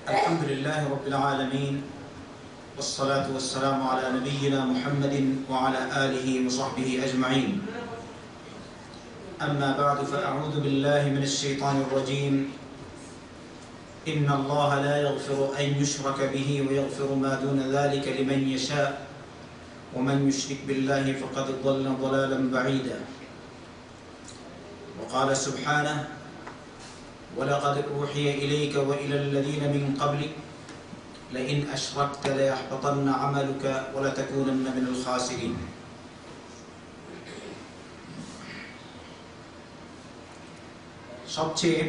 الحمد لله رب العالمين والصلاة والسلام على نبينا محمد وعلى آله وصحبه أجمعين أما بعد فأعوذ بالله من الشيطان الرجيم إن الله لا يغفر أن يشرك به ويغفر ما دون ذلك لمن يشاء ومن يشرك بالله فقد ضل ضلالا بعيدا وقال سبحانه ولقد أوحي إليك وإلى الذين من قبلك لئن أشركت ليحبطن عملك ولتكونن من الخاسرين সবচেয়ে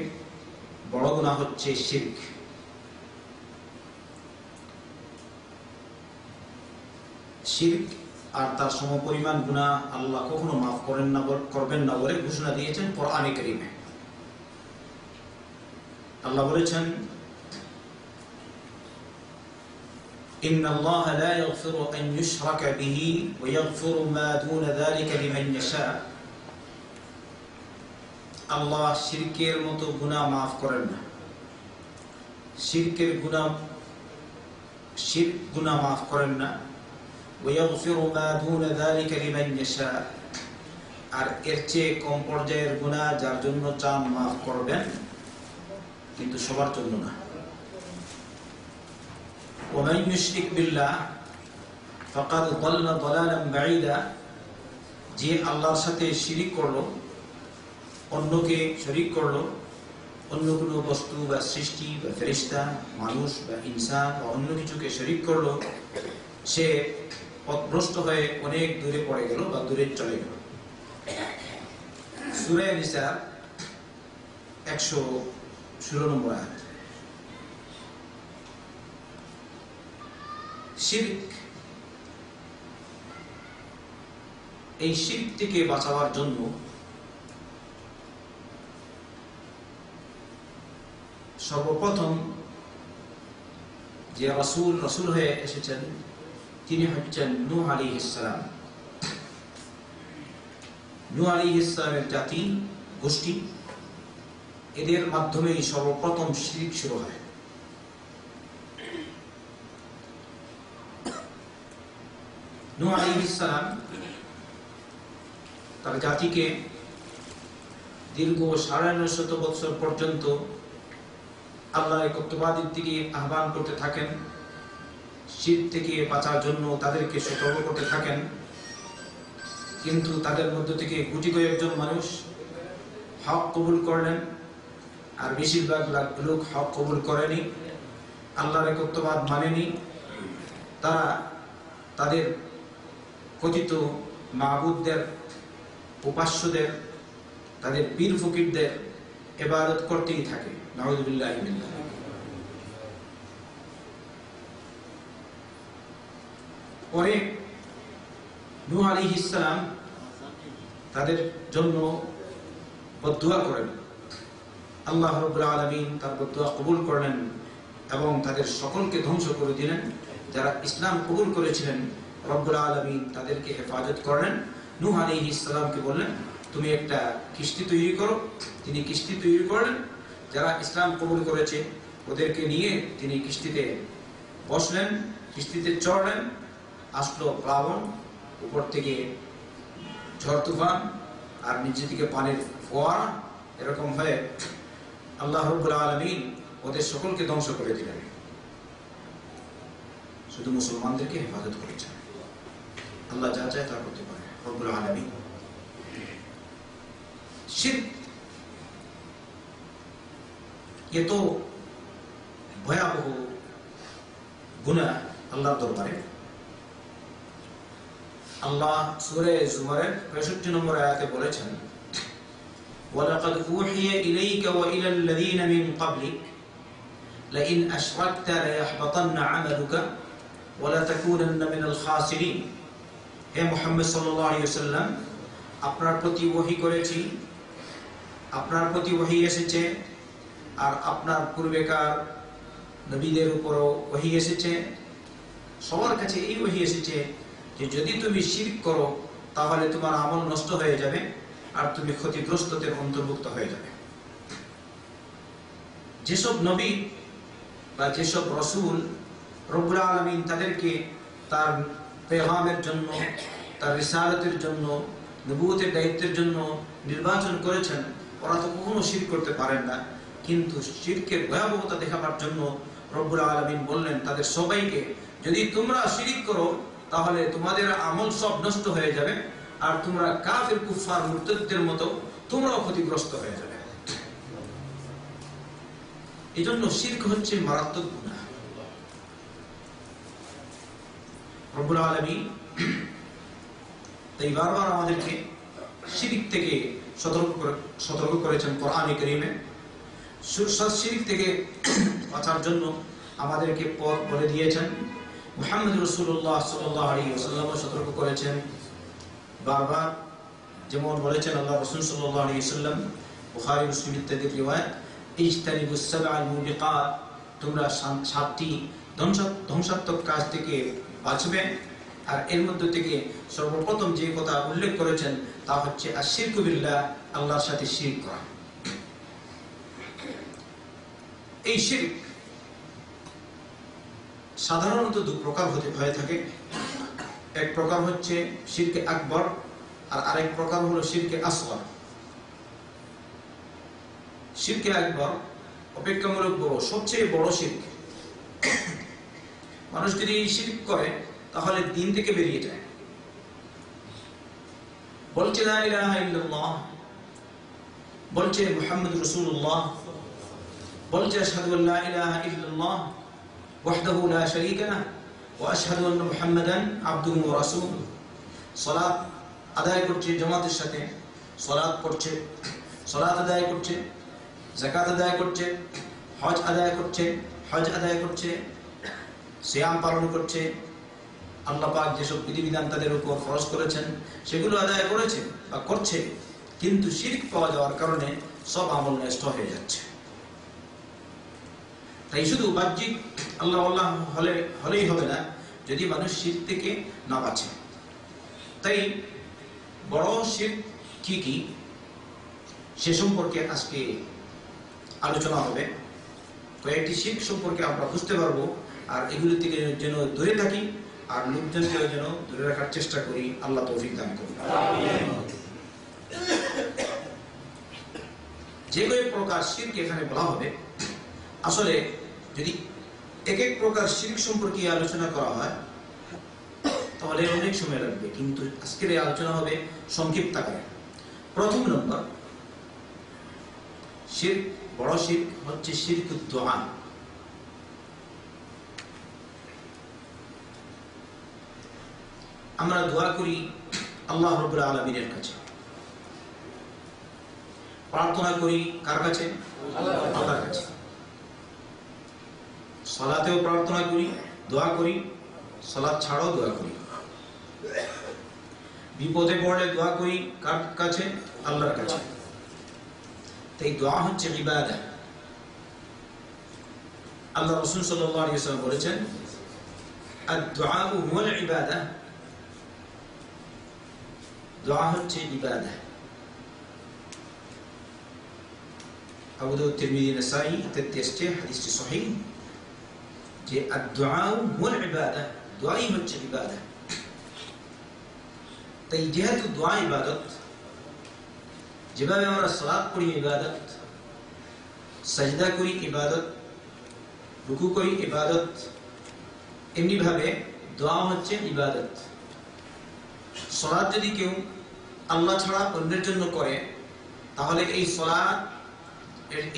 বড় গুনাহ হচ্ছে শিরক। শিরক আর তার সমপরিমাণ গুনাহ আল্লাহ কখনো মাফ করবেন না বলে ঘোষণা দিয়েছেন কোরআনে কারীমে। আল্লাহ বলেছেন ইন্নাল্লাহা লা ইয়াগফিরু আন ইউশরাকা বিহি ওয়া ইয়াগফিরু মা দুনা যালিকা লিমান ইয়াশা। আল্লাহ শিরকের মতো গুনাহ মাফ করেন না। শিরক গুনাহ মাফ করেন না। ওয়া ইয়াগফিরু মা দুনা যালিকা লিমান ইয়াশা, আর এর চেয়ে কম পর্যায়ের গুনাহ যার জন্য চান মাফ করবেন, কিন্তু সবার জন্য না। ومن يشرك بالله فقد ضل ضلالا بعيدا, যে আল্লাহর সাথে শিরিক করলো, অন্যকে শরীক করলো, অন্য কোনো বস্তু বা সৃষ্টি বা ফেরেশতা, মানুষ বা ইনসান বা অন্য কিছুকে শরীক করলো, সে পথভ্রষ্ট হয়ে অনেক দূরে পড়ে গেল বা দূরে চলে গেল। সূরা নিসা 116 নম্বর আয়াত। শিরক, এই শিরক থেকে বাঁচাবার জন্য সর্বপ্রথম যে রাসূল হয়ে এসেছেন তিনি হচ্ছেন নূহ আলাইহিস সালাম। নূহ আলাইহিস সালামের জাতি গোষ্ঠী, এদের মাধ্যমেই সর্বপ্রথম শিরক শুরু হয়। নূহ আলাইহিস সালাম তার জাতিকে দীর্ঘ 950 বছর পর্যন্ত আল্লাহর একত্ববাদের দিকে আহ্বান করতে থাকেন, শিরক থেকে বাঁচার জন্য তাদেরকে সতর্ক করতে থাকেন। কিন্তু তাদের মধ্য থেকে গুটি কয়েকজন মানুষ হক কবুল করলেন, আর বেশিরভাগ লোক হক কবুল করেনি, আল্লাহর একত্ববাদ মানেনি। তারা তাদের কথিত মাবুদদের, উপাস্যদের, তাদের পীর ফকিরদের ইবাদত করতেই থাকে। নাউযুবিল্লাহি মিনাল। পরে নূহ আলাইহিস সালাম তাদের জন্য বদদুয়া করেন। আল্লাহ রাব্বুল আলামিন তার বদদুয়া কবুল করলেন এবং তাদের সকলকে ধ্বংস করে দিলেন। যারা ইসলাম কবুল করেছিলেন রব্বুল আলামিন তাদেরকে হেফাজত করলেন। নূহ আলাইহিস সালামকে বললেন তুমি একটা কিস্তি তৈরি করো। তিনি কিস্তি তৈরি করলেন। যারা ইসলাম কবুল করেছে ওদেরকে নিয়ে তিনি কিস্তিতে বসলেন, কিস্তিতে চড়লেন। আসলো প্লাবন, উপর থেকে ঝড় তুফান, আর নিচে থেকে পানির ফোয়ারা। এরকম হয়ে আল্লাহ রাব্বুল আলামিন ওদের সকলকে ধ্বংস করে দিলেন। শুধু মুসলমানদেরকে হেফাজত করেছেন। আল্লাহ যা চায় তা করতে পারে রব্বুল আলামিন। শিরক এত ভয়াবহ গুনাহ আল্লাহর দরবারে। আল্লাহ সূরা জুমারের 65 নম্বর আয়াতে বলেছেন ওয়ালাকাদ উহিয়া ইলাইকা ওয়া ইলাল লাযিনা মিন ক্বাবলিক লাইন আশরাকতা লায়াহবাতান্না আমালুকা ওয়া লাতাকুনান্না মিনাল খাসিরিন। হে মুহাম্মদ সাল্লাল্লাহু আলাইহি ওয়াসাল্লাম, আপনার প্রতি ওহী করেছি, আপনার প্রতি ওহী এসেছে, আর আপনার পূর্বেকার নবীদের উপরও ওহী এসেছে। সবার কাছে এই ওহী এসেছে যে যদি তুমি শিরক করো তাহলে তোমার আমল নষ্ট হয়ে যাবে আর তুমি ক্ষতিগ্রস্তদের অন্তর্ভুক্ত হয়ে যাবে। যেসব নবী বা যেসব রাসূল রব্বুল আলামিন তাদেরকে তার পেগামের জন্য, তার রিসালাতের জন্য, নবুয়তের দায়িত্বের জন্য নির্বাচন করেছেন, ওরা তো কখনো শিরক করতে পারেন না। কিন্তু শিরকের ভয়াবহতা দেখাবার জন্য রব্বুল আলামিন বললেন তাদের সবাইকে, যদি তোমরা শিরক করো তাহলে তোমাদের আমল সব নষ্ট হয়ে যাবে, আর তোমরা কাফির কুফার মুরতাদদের মতো তোমরাও ক্ষতিগ্রস্ত হয়ে যাবে। এজন্য শিরক হচ্ছে মারাত্মক গুনাহ। রব্বুল আলামিন তাই বারবার আমাদেরকে শিরক থেকে সতর্ক করেছেন কোরআনে কারীমে। শিরক থেকে বাঁচার জন্য আমাদেরকে পথ বলে দিয়েছেন। মুহাম্মদ রাসূলুল্লাহ সাল্লাল্লাহু আলাইহি ওয়াসাল্লাম সতর্ক করেছেন বারবার, যেমন বলেছেন আল্লাহ রাসূল সাল্লাল্লাহু আলাইহি ওয়াসাল্লাম, বুখারী মুসলিম ইত্যাদি রিওয়ায়াত, ইজতানিবুস সাবআল মুবিকাত, তোমরা 7টি ধ্বংসাত্মক কাজ থেকে বাঁচবে। আর এর মধ্যে থেকে সর্বপ্রথম যে কথা উল্লেখ করেছেন তা হচ্ছে আশিরকু বিল্লাহ, আল্লাহর সাথে শিরক করা। এই শিরক সাধারণত দু প্রকার হয়ে থাকে। এক প্রকার হচ্ছে শিরকে আকবর, আর আরেক প্রকার হলো শিরকে আসগর। শিরকে আকবর অপেক্ষামূলক বড়, সবচেয়ে বড় শিরক। মানুষ যদি শিরক করে তাহলে দিন থেকে বেরিয়ে যায়। বলছে লা ইলাহা ইল্লাল্লাহ, বলছে মুহাম্মদুর রাসূলুল্লাহ, বলছে আশহাদু আল্লা ইলাহা ইল্লাল্লাহ ওয়াহদাহু লা শারীকা লাহু ওয়া আশহাদু আন্না মুহাম্মাদান আবদুহু ওয়া রাসূলুহু। সালাত আদায় করছে, জামাতের সাথে সালাত পড়ছে, সালাত আদায় করছে, যাকাত আদায় করছে, হজ আদায় করছে, সিয়াম পালন করছে, আল্লাহ পাক যেসব বিধিবিধান তাদের উপর ফরজ করেছেন সেগুলো আদায় করেছে বা করছে, কিন্তু শিরক পাওয়া যাওয়ার কারণে সব আমল নষ্ট হয়ে যাচ্ছে। তাই শুধু বাহ্যিক আল্লাহ আল্লাহ হলেই হবে না, যদি মানুষ শিরক থেকে না বাঁচে। তাই বড় শিরক কি কি সে সম্পর্কে আজকে আলোচনা হবে। কয়েকটি শিরক সম্পর্কে আমরা বুঝতে পারবো, আর এগুলি থেকে যেন দূরে থাকি, আর লোকজনকে যেন দূরে রাখার চেষ্টা করি। আল্লাহ তৌফিক দান করুন। যে কয়েক প্রকার শিরক এখানে বলা হবে, আসলে যদি এক এক প্রকার শিরক সম্পর্কে আলোচনা করা হয় তাহলে অনেক সময় লাগবে, কিন্তু আজকের এই আলোচনা হবে সংক্ষিপ্ত আকারে। প্রথম নম্বর শিরক, বড় শিরক হচ্ছে শিরকুদ দুআ। আমরা দোয়া করি আল্লাহ রাব্বুল আলামিনের কাছে, প্রার্থনা করি কার কাছে? আল্লাহর কাছে। সালাতেও প্রার্থনা করি, দোয়া করি, সালাত ছাড়াও দোয়া করি। বিপদে পড়লে দোয়া করি কার কাছে? আল্লাহর কাছে। তাই দোয়া হচ্ছে ইবাদত। আল্লাহ রাসূল সাল্লাল্লাহু আলাইহি ওয়াসাল্লাম বলেছেন, আদ-দুআ হুয়াল ইবাদাহ, দোয়া হচ্ছে ইবাদত। আবু দাউদ, তিরমিজি, নাসাঈ ইত্যাদি এসেছে হাদিসটি সহিহ যে আদ-দুআ হুয়াল ইবাদাহ, দোয়াই হচ্ছে ইবাদত। তাই যেহেতু দোয়া ইবাদত, যেভাবে আমরা সালাত পড়ি ইবাদত, সাজদা করি ইবাদত, রুকু করি ইবাদত, এমনি ভাবে দোয়া হচ্ছে ইবাদত। সালাত যদি কেউ আল্লাহ ছাড়া অন্যের জন্য করে তাহলে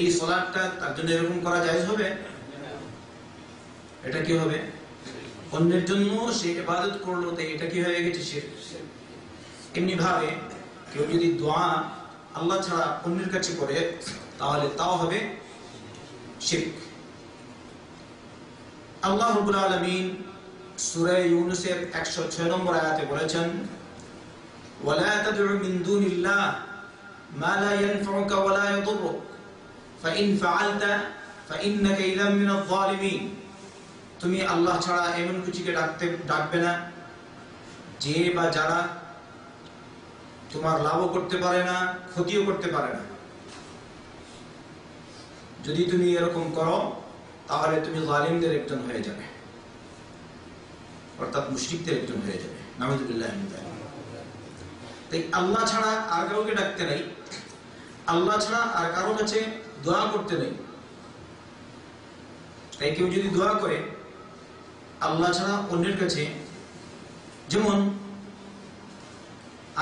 এই সালাতটা তার জন্য এরকম করা জায়েজ হবে? এটা কি হবে? অন্যের জন্য সে ইবাদত করলো, তাই এটা কি হয়ে গেছে? শিরক। এমনি ভাবে কেউ যদি দোয়া আল্লাহ ছাড়া অন্যের কাছে করে তাহলে তাও হবে শিরক। আল্লাহ রাব্বুল আলামিন সূরা ইউনূসের 106 নম্বর আয়াতে বলেছেন, ওয়ালা তাদউ মিন দুনিল্লাহ মা লা ইয়ানফাউকা ওয়া লা ইয়াদুররুক ফাইন ফাআলতা ফাইন্নাকা ইযাম মিনাল যালিমিন। তুমি আল্লাহ ছাড়া এমন কিছুকে ডাকবে না যে বা যারা তোমার লাভও করতে পারে না, ক্ষতিও করতে পারে না। যদি তুমি এরকম করো তাহলে তুমি জালিমদের একজন হয়ে যাবে, অর্থাৎ মুশরিকদের একজন হয়ে যাবে। নাউযুবিল্লাহ মিন যালিক। তাই আল্লাহ ছাড়া আর কাউকে ডাকতে নেই, আল্লাহ ছাড়া আর কারো কাছে দোয়া করতে নেই। তাই কেউ যদি দোয়া করে আল্লাহ ছাড়া অন্যের কাছে, যেমন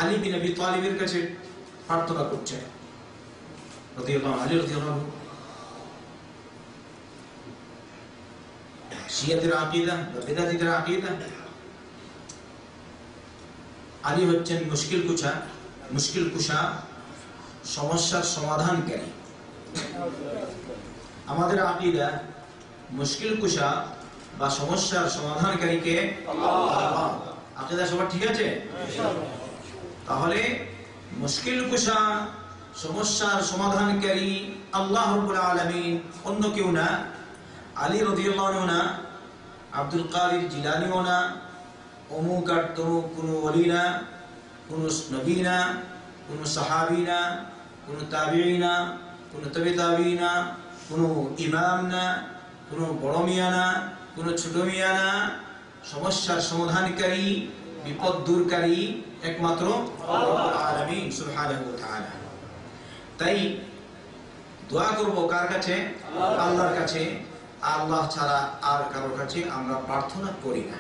আলী বিন আবি তালিবের কাছে প্রার্থনা করছে রাদিয়াল্লাহু আলী রাদিয়াল্লাহু আনহু, শিয়াদের আকীদা বা বিদআতীদের আকীদা, আলী হচ্ছেন মুশকিল কুশা, সমস্যার সমাধানকারী। আমাদের আকীদা মুশকিল কুশা বা সমস্যার সমাধানকারী কে? আল্লাহ। আকীদা সবার ঠিক আছে? তাহলে মুশকিল কুশা, সমস্যার সমাধানকারী আল্লাহ রাব্বুল আলামিন, অন্য কেউ না। আলী রাদিয়াল্লাহু আনহু না, আব্দুল কাদের জিলানীও না, অমুক আর তমুক কোনো ওলি না, কোনো নবী না, কোনো সাহাবী না, কোনো তাবিঈ না, কোনো তবে তাবিঈ না, কোনো ইমাম না, কোনো বড় মিয়া না, কোনো ছোট মিয়া না। সমস্যার সমাধানকারী, বিপদ দূরকারী একমাত্র রব্বুল আলামিন সুবহানাহু ওয়া তাআলা। তাই দোয়া করব কার কাছে? আল্লাহর কাছে। আল্লাহ ছাড়া আর কারোর কাছে আমরা প্রার্থনা করি না।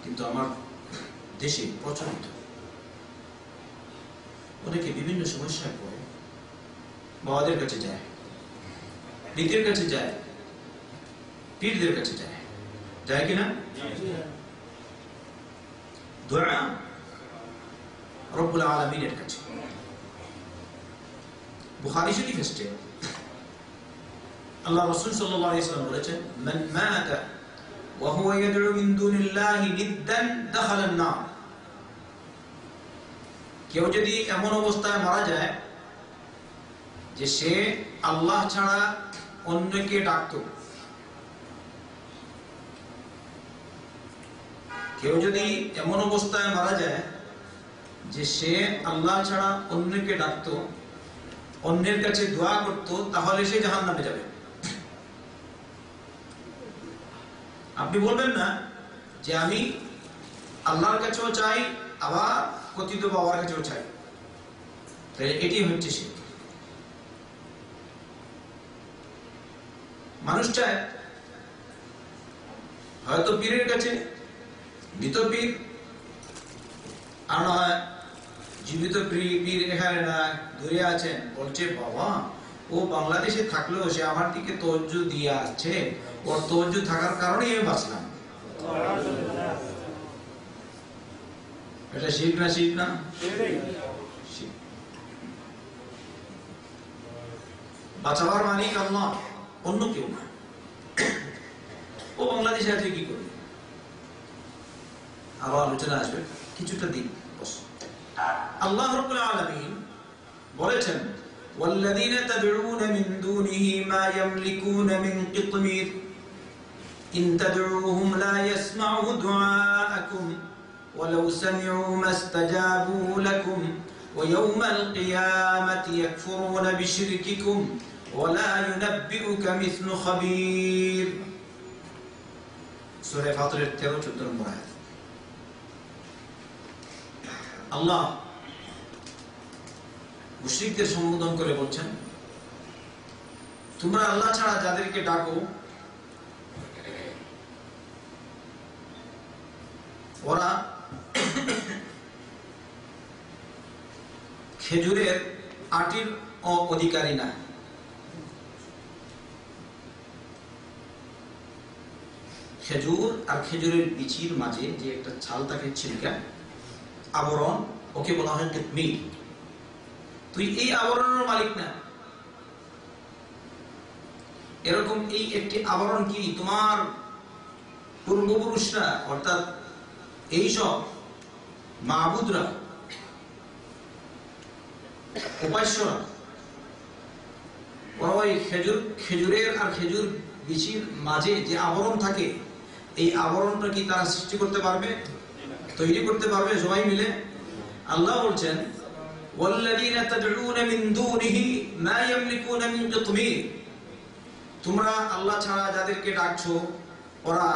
কিন্তু আমার দেশে প্রচলিত অনেকে বিভিন্ন সমস্যায় পড়ে বাবাদের কাছে যায়, পীরের কাছে যায়, পীরদের কাছে যায়, যায় কিনা? দোয়া রব্বুল আলামিনের কাছে। বুখারী শরীফ এসেছে, আল্লাহ রাসূল সাল্লাল্লাহু আলাইহি ওয়াসাল্লাম বলেছেন, মান মাতা ওয়া হুয়া ইয়াদউ মিন দুনিল্লাহি নিদ্দান দাখালা আন-নার। কেউ যদি এমন অবস্থায় মারা যায় যে সে আল্লাহ ছাড়া অন্যকে ডাকতো, কেউ যদি এমন অবস্থায় মারা যায় যে সে আল্লাহ ছাড়া অন্যকে ডাকতো, অন্যের কাছে দোয়া করত, তাহলে সে জাহান্নামে যাবে। আপনি বলবেন না যে আমি আল্লাহর কাছেও চাই, আবার কথিত বাবার কাছেও চাই, তাহলে এটি হচ্ছে শিরক। মানুষ চায় হয়তো পীরের কাছে, মৃত পীর, আর না হয় জীবিত পীর এখানে না দূরে আছেন, বলছে বাবা ও বাংলাদেশে থাকলেও সে আমার দিকে তওয়াজ্জুহ দিয়ে আসছে, ওর তওয়াজ্জুহ থাকার কারণে আমি বাঁচলাম। এটা শিরক না? শিরক না? বাঁচাবার মালিক আল্লাহ, অন্য কেউ না। ও বাংলাদেশে আছে কি করবে? আরো আলোচনা আসবে, কিছুটা দিন বস। আল্লাহ রাব্বুল আলামিন বলেছেন, ওয়াল্লাযীনা তাদউনা মিন দুনিহি মা ইয়ামলিকুনা মিন কিতমির ইন তাদউহুম লা ইয়াসমাউ দুআআকুম ওয়ালাউ সামিউ মাস্তাজাবু লাকুম ওয়া ইয়াওমাল কিয়ামাতি ইয়াকফুরুনা বিশিরকিকুম ওয়ালা ইউনাব্বিউকা মিসলু খাবীর। সূরা ফাতিরের 13-14 নম্বর আয়াত। আল্লাহ মুশরিকদের সম্বোধন করে বলছেন, তোমরা আল্লাহ ছাড়া যাদেরকে ডাকো ওরা খেজুরের আটির অধিকারী না। খেজুর আর খেজুরের বিচির মাঝে যে একটা ছাল থাকে, ছিলকা, আবরণ, ওকে বলা হয় কিতমির। তুই এই আবরণের মালিক না। এরকম এই একটি আবরণ কি তোমার পূর্বপুরুষরা, অর্থাৎ এইসব মাবুদরা, উপাস্যরা, ওরা ওই খেজুরের আর খেজুর বিচির মাঝে যে আবরণ থাকে, এই আবরণটা কি তারা সৃষ্টি করতে পারবে, তৈরি করতে পারবে সবাই মিলে? আল্লাহ বলছেন ওয়াল্লাযীনা তাদউনা মিন দুনিহি মা ইয়ামলিকুনা মিন কিতমির, তোমরা আল্লাহ ছাড়া যাদেরকে ডাকছো ওরা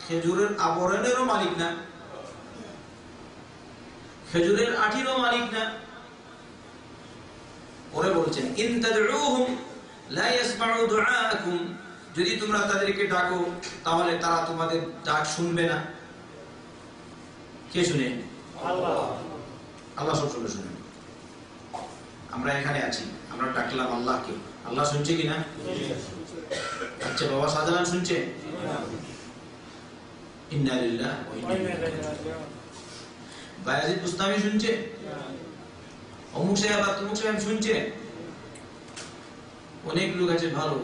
খেজুরের আবরণেরও মালিক না, খেজুরের আঠিরও মালিক না। পরে বলছেন ইন তাদউহুম লা ইয়াসমাউ দুআআকুম, যদি তোমরা তাদেরকে ডাকো তাহলে তারা তোমাদের ডাক শুনবে না। কে শুনে? আল্লাহ। আল্লাহ সব শুনে। আমরা এখানে আছি, আমরা ডাকলাম আল্লাহকে, আল্লাহ শুনছে কিনা? আচ্ছা, বাবা শাহজালাল শুনছে? ইন্না লিল্লাহি ওয়া ইন্না ইলাইহি রাজিউন। বায়াজিদ বুস্তামি শুনছে? অমুক সাহেব আর তমুক সাহেব শুনছে? অনেক লোক আছে ভালো,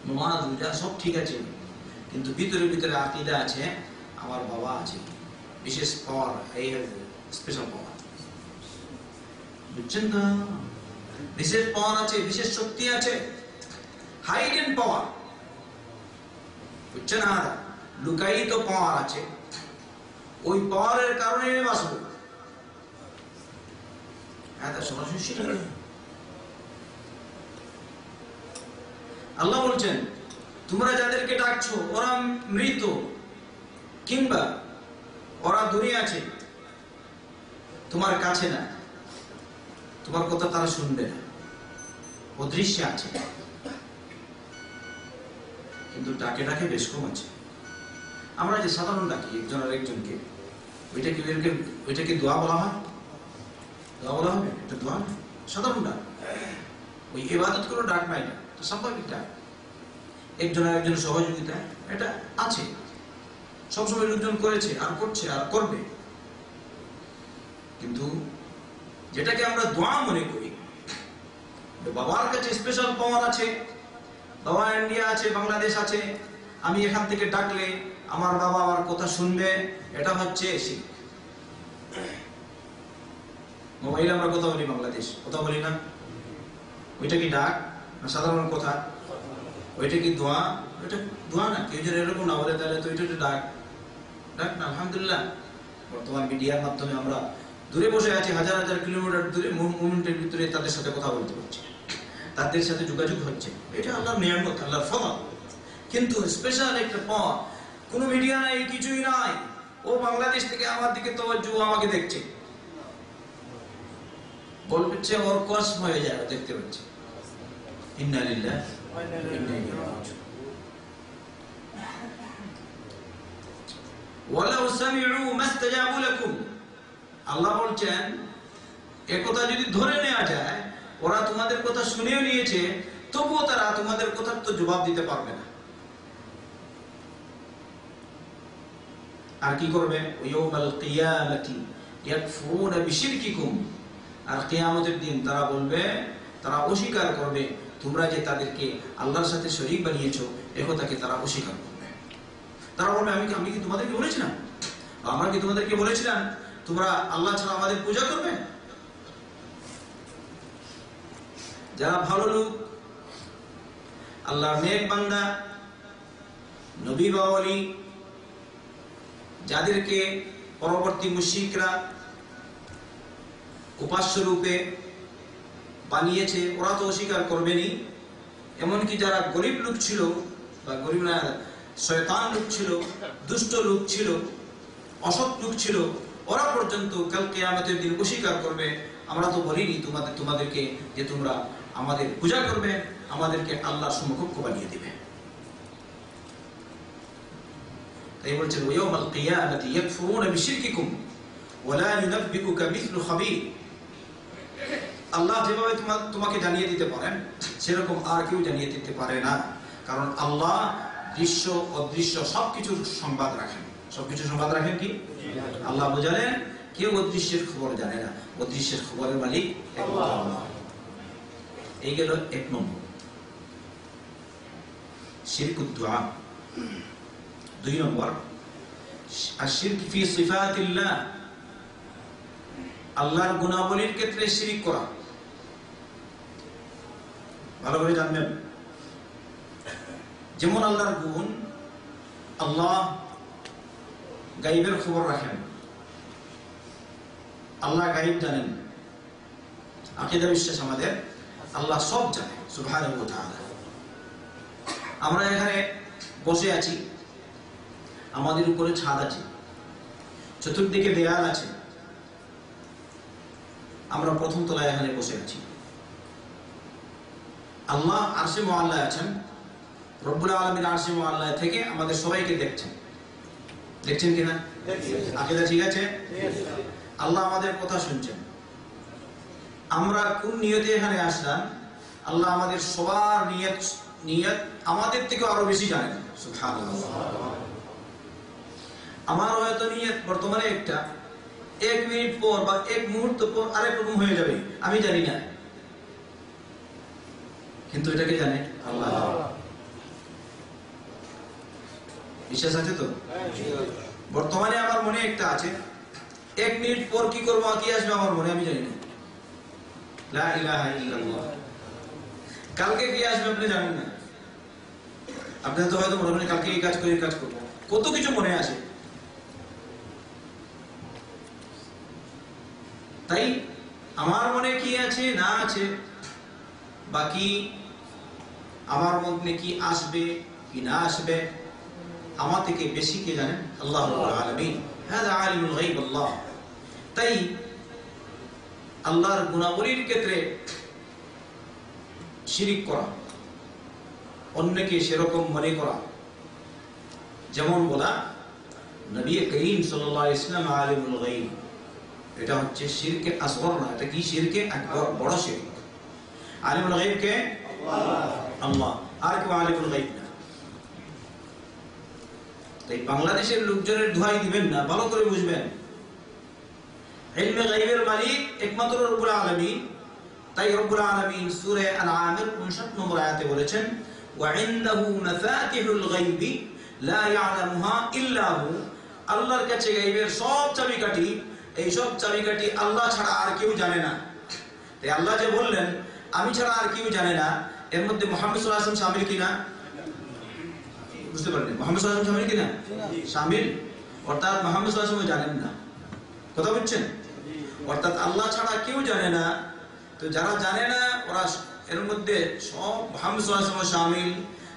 নামাজ রোজা সব ঠিক আছে, কিন্তু ভিতরে ভিতরে আকীদা আছে আমার বাবা আছে, বিশেষ পাওয়ার, এই স্পেশাল পাওয়ার। বুঝছেন না? বিশেষ পাওয়ার আছে, বিশেষ শক্তি আছে, হাইডেন পাওয়ার। বুঝছেন? আর লুকায়িত পাওয়ার আছে, ওই পাওয়ারের কারণে আমি বাঁচবো। আল্লাহ বলছেন তোমরা যাদেরকে ডাকছো ওরা মৃত কিংবা ওরা দূরে আছে, তোমার কাছে না, তোমার কথা তারা শুনবে না, অদৃশ্যে আছে। কিন্তু ডাকে ডাকে বেশ কম আছে। আমরা যে সাধারণ ডাকি একজন আর একজনকে, ওইটা কি দোয়া বলা হয়? দোয়া বলা হবে? এটা দোয়া না, সাধারণ ডাক। ওই ইবাদত কোনো ডাক নাই না, তো স্বাভাবিক ডাক, একজন আর একজনের সহযোগিতা এটা আছে, সবসময় লোকজন করেছে আর করছে আর করবে। কিন্তু যেটাকে আমরা দোয়া মনে করি, বাবার কাছে স্পেশাল পাওয়ার আছে, বাবা ইন্ডিয়া আছে, বাংলাদেশ আছে, আমি এখান থেকে ডাকলে আমার বাবা আমার কথা শুনবে, এটা হচ্ছে শিরক। মোবাইলে আমরা কথা বলি, বাংলাদেশ কথা বলি না, ওইটা কি ডাক না সাধারণ কথা? ওইটা কি দোয়া? ওইটা দোয়া না। কেউ যদি এরকম না বলে তাহলে তো ওইটা ডাক, ডাক না। আলহামদুলিল্লাহ বর্তমান মিডিয়ার মাধ্যমে আমরা দূরে বসে আছি, হাজার হাজার কিলোমিটার দূরে, মুভমেন্টের ভিতরে তাদের সাথে কথা বলতে পারছি, তাদের সাথে যোগাযোগ হচ্ছে, এটা আল্লাহর নিয়ামত, আল্লাহর ফজল। কিন্তু স্পেশাল একটা পাওয়া, কোনো মিডিয়া নাই, কিছুই নাই, ও বাংলাদেশ থেকে আমার দিকে তওয়াজ্জু, আমাকে দেখছে, বলছে ওর কষ্ট হয়ে যায়, দেখতে পাচ্ছে। ইন্না লিল্লাহি ওয়া ইন্না ইলাইহি রাজিউন। ওয়ালাউ সামিউ মাস্তাজাবু লাকুম, আল্লাহ বলছেন একথা যদি ধরে নেওয়া যায় ওরা তোমাদের কথা শুনেও নিয়েছে, তবুও তারা তোমাদের কথার তো জবাব দিতে পারবে না। আর কি করবে? ইয়াউমাল কিয়ামাতি ইয়াকফুরুনা বিশিরকিকুম, আর কিয়ামতের দিন তারা বলবে, তারা অস্বীকার করবে তোমরা যে তাদেরকে আল্লাহর সাথে শরীক বানিয়েছো, একথাকে তারা অস্বীকার করবে। তারা বলবে আমি কি তোমাদেরকে বলেছিলাম, আমরা কি তোমাদেরকে বলেছিলাম তোমরা আল্লাহ ছাড়া আমাদের পূজা করবে? যারা ভালো লোক, আল্লাহর নেক বান্দা, নবী বা ওলি, যাদেরকে পরবর্তী মুশরিকরা উপাস্য রূপে বানিয়েছে, ওরা তো অস্বীকার করবেনি। এমনকি যারা গরিব লোক ছিল, বা গরিব না, শয়তান লোক ছিল, দুষ্ট লোক ছিল, অসৎ লোক ছিল, ওরা পর্যন্ত কাল কিয়ামতের দিন অস্বীকার করবে আমরা তো বলিনি তোমাদেরকে যে তোমরা আমাদের পূজা করবে, আমাদেরকে আল্লাহর সমকক্ষ বানিয়ে দিবে। তাই বলছেন ইয়াউমাল কিয়ামাতি ইয়াকফুরুনা বিশিরকিকুম ওয়া লা ইউনাব্বিউকা মিথলু খাবীর। আল্লাহ যেভাবে তোমাকে জানিয়ে দিতে পারেন সেরকম আর কেউ জানিয়ে দিতে পারে না, কারণ আল্লাহ দৃশ্য অদৃশ্য সবকিছুর সংবাদ রাখেন। সবকিছু সংবাদ রাখেন কি? আল্লাহ বোঝালেন কেউ অদৃশ্যের খবর জানে না, অদৃশ্যের খবরের মালিক আল্লাহ। এই গেল এক নম্বর, শিরকুদ দুআ। দুই নম্বর, আশিরক ফি সিফাতিল্লাহ, আল্লাহর গুণাবলীর ক্ষেত্রে শিরিক করা। ভালো করে জানবেন, যেমন আল্লাহর গুণ, আল্লাহ গায়বের খবর রাখেন, আল্লাহ গায়ব জানেন, আকীদা বিশ্বাস আমাদের আল্লাহ সব জানে সুবহানাহু ওয়া তাআলা। আমরা এখানে বসে আছি, আমাদের উপরে ছাদ আছে, চতুর্দিকে দেয়াল আছে, আমরা প্রথম তলায় এখানে বসে আছি। আল্লাহ আরশে মুআল্লায় আছেন, রব্বুল আলামিন আরশে মুআল্লায় থেকে আমাদের সবাইকে দেখছেন কিনা? আকীদা ঠিক আছে? আল্লাহ আমাদের কথা শুনছেন। আমরা কোন নিয়তে এখানে আসলাম, আল্লাহ আমাদের সবার নিয়ত আমাদের থেকে আরো বেশি জানেন সুবহানাল্লাহ। আমার হয়তো নিয়ত বর্তমানে একটা, 1 মিনিট পর বা 1 মুহূর্ত পর আরেক রকম হয়ে যাবে, আমি জানি না, কিন্তু এটাকে জানে আল্লাহ। বিশ্বাস আছে তো? বর্তমানে আমার মনে একটা আছে, 1 মিনিট পর কি করবো, কি আসবে আমার মনে, আমি জানি না। লা ইলাহা ইল্লাল্লাহ। কালকে কি আসবে আপনি জানেন না। আপনি তো হয়তো মনে করেন কালকে এই কাজ করে কাজ করবো, কত কিছু মনে আসে। তাই আমার মনে কি আছে না আছে, বাকি আমার মনে কি আসবে কি না আসবে, আমার থেকে বেশি কে জানেন? আল্লাহ রাব্বুল আলামিন। হাযা আলিমুল গায়ব আল্লাহ। তাই আল্লাহর গুণাবলীর ক্ষেত্রে শিরিক করা, অন্যকে সেরকম মনে করা, যেমন বলা নবী করিম সাল্লাল্লাহু আলাইহি ওয়াসাল্লাম আলিমুল গায়ব, এটা হচ্ছে শিরকে আসগর না, এটা কি শিরকে আকবর, বড় শিরক। আলিমুল গায়ব কে? আল্লাহ। আর কেউ আলিমুল গায়ব না। তাই বাংলাদেশের লোকজনের দোহাই দিবেন না, ভালো করে বুঝবেন, ইলমে গায়বের মালিক একমাত্র রব্বুল আলামিন। তাই রব্বুল আলামিন সূরা আনআমের 59 নম্বর আয়াতে বলেছেন, ওয়া ইনদাহু মাফাতিহুল গায়বি লা ইয়ালামুহা ইল্লা হু। আল্লাহর কাছে গায়বের সব চাবিকাঠি, এই সব চাবিকাঠি আল্লাহ ছাড়া আর কেউ জানে না। তাই আল্লাহ যে বললেন আমি ছাড়া আর কেউ জানে না, এর মধ্যে মুহাম্মদ সাল্লাল্লাহু আলাইহি ওয়াসাল্লাম শামিল কিনা? বুঝতে পারলেন? মুহাম্মদ সাল্লাল্লাহু আলাইহি ওয়াসাল্লাম শামিল কিনা? শামিল। অর্থাৎ মুহাম্মদ সাল্লাল্লাহু আলাইহি ওয়াসাল্লাম জানেন না। কথা বুঝছেন? অর্থাৎ আল্লাহ ছাড়া কেউ জানে না। তো যারা জানে না ওরা এর মধ্যে সব মুহাম্মদ সাল্লাল্লাহু আলাইহি ওয়াসাল্লাম শামিল,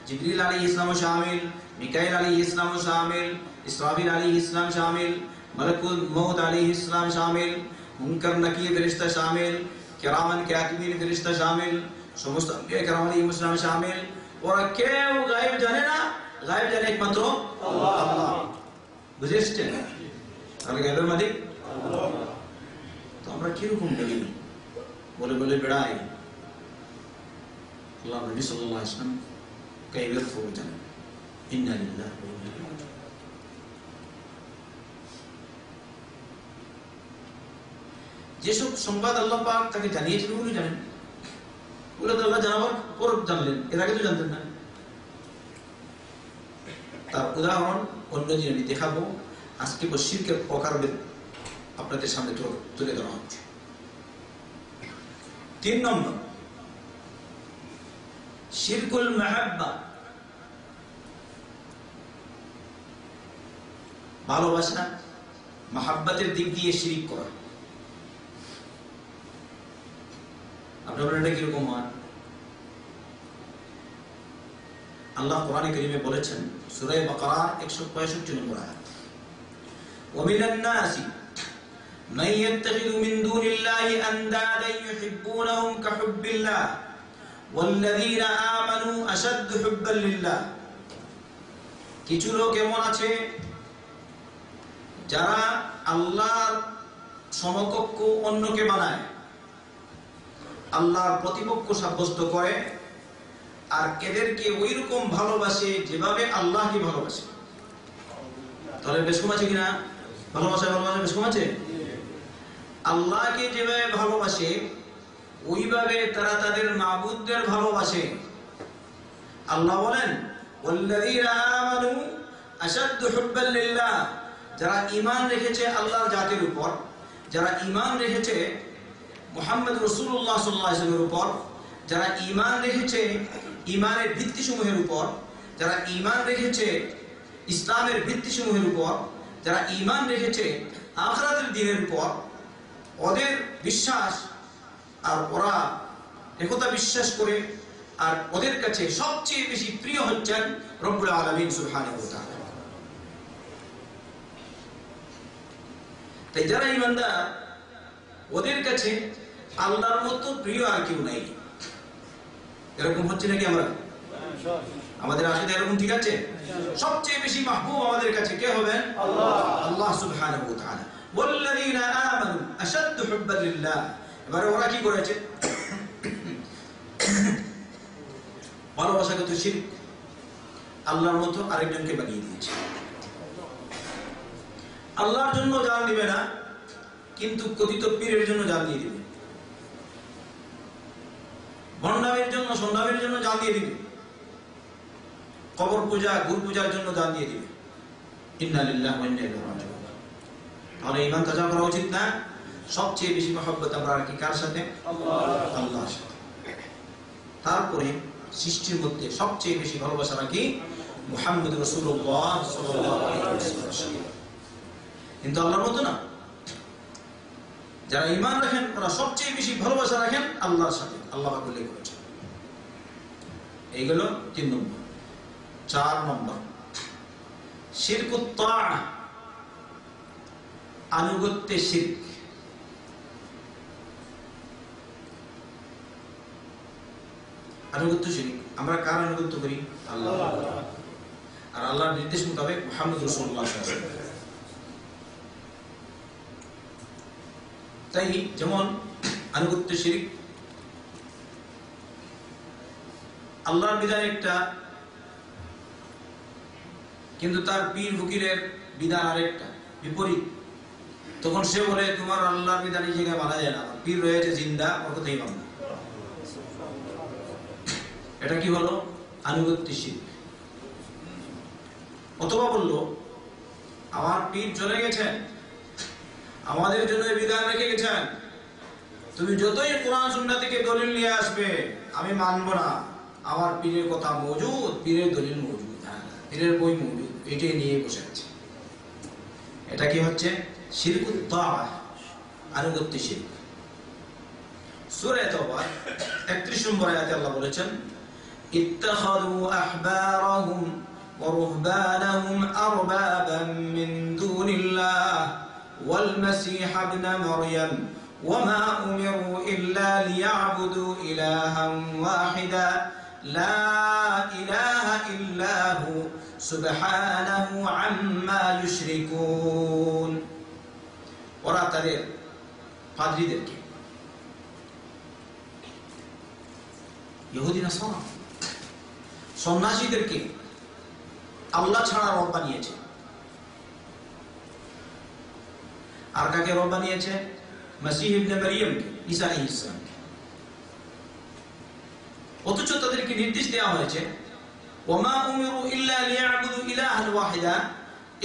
জিবরিল আলাইহিস সালাম শামিল, মিকাইল আলাইহিস সালাম শামিল, ইসরাফিল আলাইহিস সালাম শামিল, মালাকুল মউত আলাইহিস সালাম শামিল, মুনকার নাকির ফেরেশতা শামিল, কিরামান কাতিবিন ফেরেশতা শামিল, সমস্ত আম্বিয়া কিরাম আলাইহিস সালাম শামিল। ওরা কেউ গায়েব জানে না, গায়েব জানে একমাত্র আল্লাহ। বুঝেছেন? তাহলে গায়েবের মালিক আল্লাহ। তো আমরা কিরকম বলি, বলে বলে বেড়াই আল্লাহ নবী সাল্লাল্লাহু আলাইহি ওয়াসাল্লাম গায়েবের খবর জানেন। ইন্না লিল্লাহি ওয়া ইন্না ইলাইহি রাজিউন। যেসব সংবাদ আল্লাহ পাক তাকে জানিয়েছেন ওগুলো জানেন, ওগুলো তো আল্লাহ জানাবার পর জানলেন, এর আগে তো জানতেন না। তার উদাহরণ অন্যদিন আমি দেখাবো। আজকে শিরকের প্রকারভেদ আপনাদের সামনে তুলে ধরা হচ্ছে। 3 নম্বর শিরকুল মাহাব্বা, ভালোবাসা, মাহাব্বাতের দিক দিয়ে শিরিক করা। আপনারা এটা কিরকম হয়? আল্লাহ কোরআনে কারীমে বলেছেন সূরা বাকারা 165 নম্বর আয়াত, ওয়া মিনান নাসি মান ইয়াত্তাখিযু মিন দুনিল্লাহি আনদাদান ইউহিব্বুনাহুম কাহুব্বিল্লাহ ওয়াল্লাযীনা আমানু আশাদ্দু হুব্বান লিল্লাহ। কিছু লোক এমন আছে যারা আল্লাহর সমকক্ষ অন্যকে বানায়, আল্লাহর প্রতিপক্ষ সাব্যস্ত করে, আর এদেরকে ওইরকম ভালোবাসে যেভাবে আল্লাহকে ভালোবাসে। তাহলে বেশ কম আছে কিনা? ভালোবাসা বেশ কম আছে। আল্লাহকে যেভাবে ভালোবাসে ওইভাবে তারা তাদের মাবুদদের ভালোবাসে। আল্লাহ বলেন ওয়াল্লাযীনা আমানু আশাদ্দু হুব্বান লিল্লাহ, যারা ঈমান রেখেছে আল্লাহর জাতের উপর, যারা ঈমান রেখেছে মুহাম্মদ রাসূলুল্লাহ সাল্লাল্লাহু আলাইহি ওয়াসাল্লামের উপর, যারা ঈমান রেখেছে ঈমানের ভিত্তিসমূহের উপর, যারা ঈমান রেখেছে ইসলামের ভিত্তিসমূহের উপর, যারা ঈমান রেখেছে আখিরাতের দিনের উপর, ওদের বিশ্বাস আর ওরা একথা বিশ্বাস করে, আর ওদের কাছে সবচেয়ে বেশি প্রিয় হচ্ছেন রব্বুল আলামিন সুবহানাহু ওয়া তাআলা। তাই যারা ঈমানদার ওদের কাছে আল্লাহর মতো প্রিয় আর কেউ নাই। এরকম হচ্ছে নাকি? আমাদের আকীদা এরকম ঠিক আছে? সবচেয়ে বেশি মাহবুব আমাদের কাছে কে হবেন? আল্লাহ সুবহানাহু ওয়া তাআলা। ওয়াল্লাযীনা আমানু আশাদ্দু হুব্বান লিল্লাহ। এবারে ওরা কি করেছে? ভালোবাসাগত শিরক, আল্লাহর মতো আরেকজনকে বানিয়ে দিয়েছে। আল্লাহর জন্য জান দিবে না, কিন্তু কথিত পীরের জন্য জান দিয়ে দিবে, ভণ্ডামের জন্য সন্ন্যামের জন্য জান দিয়ে দিবে, কবর পূজা গুরু পূজার জন্য জান দিয়ে দিবে। ইন্না লিল্লাহি ওয়া ইন্না ইলাইহি রাজিউন। তাহলে ঈমান তাজা করা উচিত না? সবচেয়ে বেশি মহব্বত আমরা রাখি কার সাথে? আল্লাহর সাথে। তারপরে সৃষ্টির মধ্যে সবচেয়ে বেশি ভালোবাসা রাখি মুহাম্মদ রাসূলুল্লাহ সাল্লাল্লাহু আলাইহি ওয়াসাল্লাম। কিন্তু আল্লাহর মতো না। যারা ঈমান রাখেন ওরা সবচেয়ে বেশি ভালোবাসা রাখেন আল্লাহর সাথে। আল্লাহ পাক উল্লেখ করেছেন। এইগুলো 3 নম্বর। 4 নম্বর শিরকুত তাআ, আনুগত্যে শিরক। আনুগত্য শিরক। আমরা কার আনুগত্য করি? আল্লাহ। আর আল্লাহর নির্দেশ মোতাবেক মুহাম্মদ রাসূলুল্লাহ সাল্লাল্লাহু আলাইহি ওয়াসাল্লাম। তাই যেমন আনুগত্য শিরক, আল্লাহর বিধান একটা, কিন্তু তার পীর ফকিরের বিধান আরেকটা, বিপরীত। তখন সে বলে তোমার আল্লাহর বিধান এই জায়গায় মানা যায় না, পীর রয়েছে জিন্দা, ওর কথাই মানব। এটা কি হলো? আনুগত্য শিরক। অথবা বললো আমার পীর চলে গেছেন, আমাদের জন্য বিধান রেখে গেছেন, তুমি যতই কোরআন সুন্নাহ থেকে দলিল নিয়ে আসবে আমি মানব না, আমার পীরের কথা মওজুদ, পীরের দলিল মওজুদ, পীরের বই মওজুদ, এটাই নিয়ে বসে আছে। এটা কি হচ্ছে? শিরকুত তাআ, আনুগত্য শিরক। সূরা তাওবা 31 নম্বর আয়াতে আল্লাহ বলেছেন ইত্তাখাযু আহবারাহুম ওয়া রুহবানাহুম আরবাবাম মিন দুনিল্লাহ ওয়াল মাসীহ ইবনে মারইয়াম ওয়ামা উমিরু ইল্লা লিয়া'বুদু ইলাহান ওয়াহিদা লা ইলাহা ইল্লা হু সুবহানাহু আম্মা ইউশরিকুন। ওরা তাদের পাদ্রীদেরকে, ইহুদি নাসারা সন্ন্যাসীদেরকে আল্লাহ ছাড়া রব বানিয়েছে। আর কাকে রব বানিয়েছে? মসীহ ইবনে মারইয়ামকে, ঈসা আলাইহিস সালামকে। অথচ তাদেরকে নির্দেশ দেওয়া হয়েছে ওয়ামা উমিরু ইল্লা লিয়া'বুদু ইলাহান ওয়াহিদা,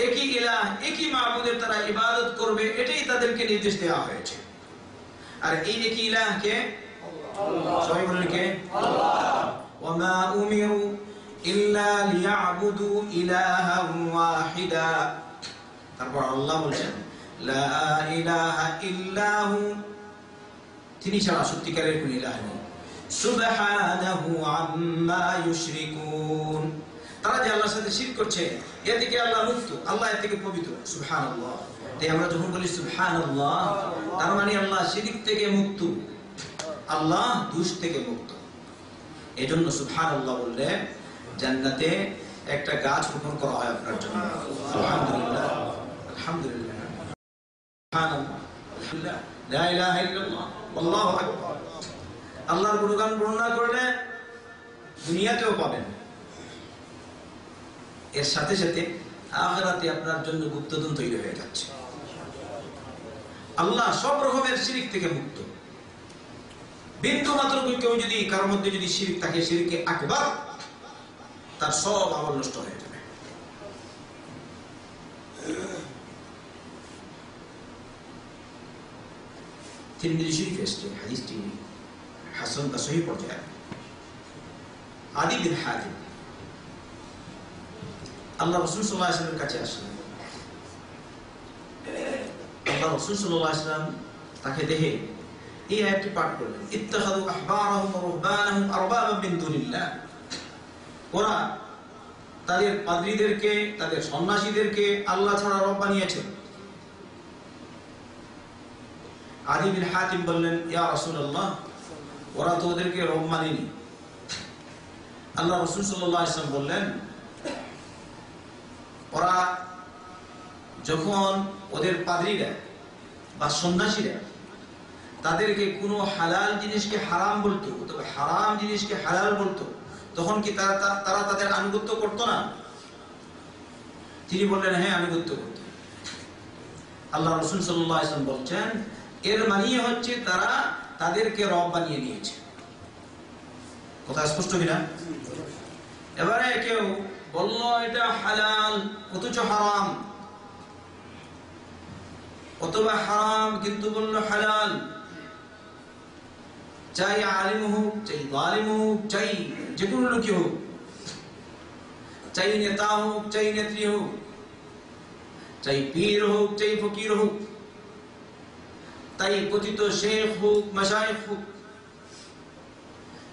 একই ইলাহ, একই মাবুদের তারা ইবাদত করবে, এটাই তাদেরকে নির্দেশ দেওয়া হয়েছে। আর এই একই ইলাহ কে? আল্লাহ। সবাই বলেন কে? আল্লাহ। ওয়ামা উমিরু ইল্লা লিয়া'বুদু ইলাহান ওয়াহিদা। তারপর আল্লাহ বলেন লা ইলাহা ইল্লা হু, তিনি ছাড়া সত্যিকারের কোনো ইলাহ নেই। সুবহানাহু আম্মা ইউশরিকুন। তারা যে আল্লাহর সাথে শিরক করছে এ থেকে আল্লাহ মুক্ত, আল্লাহ এর থেকে পবিত্র। সুবহানাল্লাহ। তাই আমরা যখন বলি সুবহানাল্লাহ, তার মানে আল্লাহ শিরক থেকে মুক্ত, আল্লাহ দোষ থেকে মুক্ত। এজন্য সুবহানাল্লাহ বললে জান্নাতে একটা গাছ রোপণ করা হয় আপনার জন্য। আলহামদুলিল্লাহ, আলহামদুলিল্লাহ, সুবহানাল্লাহ, আলহামদুলিল্লাহ, লা ইলাহা ইল্লাল্লাহ, আল্লাহু আকবার। আল্লাহর গুণগান বর্ণনা করলে দুনিয়াতেও পাবেন, এর সাথে সাথে আখিরাতে আপনার জন্য গুপ্তধন তৈরি হয়ে যাচ্ছে। আল্লাহ সব রকমের শিরক থেকে মুক্ত। বিন্দু মাত্র কেউ যদি কারোর মধ্যে যদি শিরক থাকে, শিরকে আকবার, তার সব আমল নষ্ট হয়ে যাবে। তিরমিজি শরীফে এসেছে হাদিসটি হাসান বা সহিহ পর্যায়ে। আদি বিন হাতিম আল্লাহ রাসূল সাল্লাল্লাহু আলাইহি ওয়াসাল্লামের কাছে আসলেন। আল্লাহ রাসূল সাল্লাল্লাহু আলাইহি ওয়াসাল্লাম তাকে দেখে এই আয়াতটি পাঠ করলেন, ইত্তাখাযু আহবারাহুম ওয়া রুহবানাহুম আরবাবাম মিন দুনিল্লাহ। ওরা তাদের পাদ্রীদেরকে, তাদের সন্ন্যাসীদেরকে আল্লাহ ছাড়া রব বানিয়েছে। আদি বিন হাতিম বললেন, ইয়া রাসূলুল্লাহ, ওরা তো ওদেরকে রব মানেনি। আল্লাহ রাসূল সাল্লাল্লাহু আলাইহি ওয়াসাল্লাম বললেন, ওরা যখন ওদের পাদ্রীরা বা সন্ন্যাসীরা তাদেরকে কোনো হালাল জিনিসকে হারাম বলতো, তবে হারাম জিনিসকে হালাল বলতো, তখন কি তারা তাদের আনুগত্য করতো না? তিনি বললেন, হ্যাঁ, আনুগত্য করত। আল্লাহ রাসূল সাল্লাল্লাহু আলাইহি ওয়াসাল্লাম বলছেন, এর মানে হচ্ছে তারা তাদেরকে রব বানিয়ে নিয়েছে। কথা স্পষ্ট কিনা? এবারে কেউ বলল এটা হালাল অথচ হারাম, অথবা হারাম কিন্তু বলল হালাল, চাই আলিম হোক, চাই জালিম হোক, চাই যে কোনো লোকই হোক, চাই নেতা হোক, চাই নেত্রী হোক, চাই পীর হোক, চাই ফকির হোক, তাই কথিত শেখ হোক, মাশায়েখ হোক,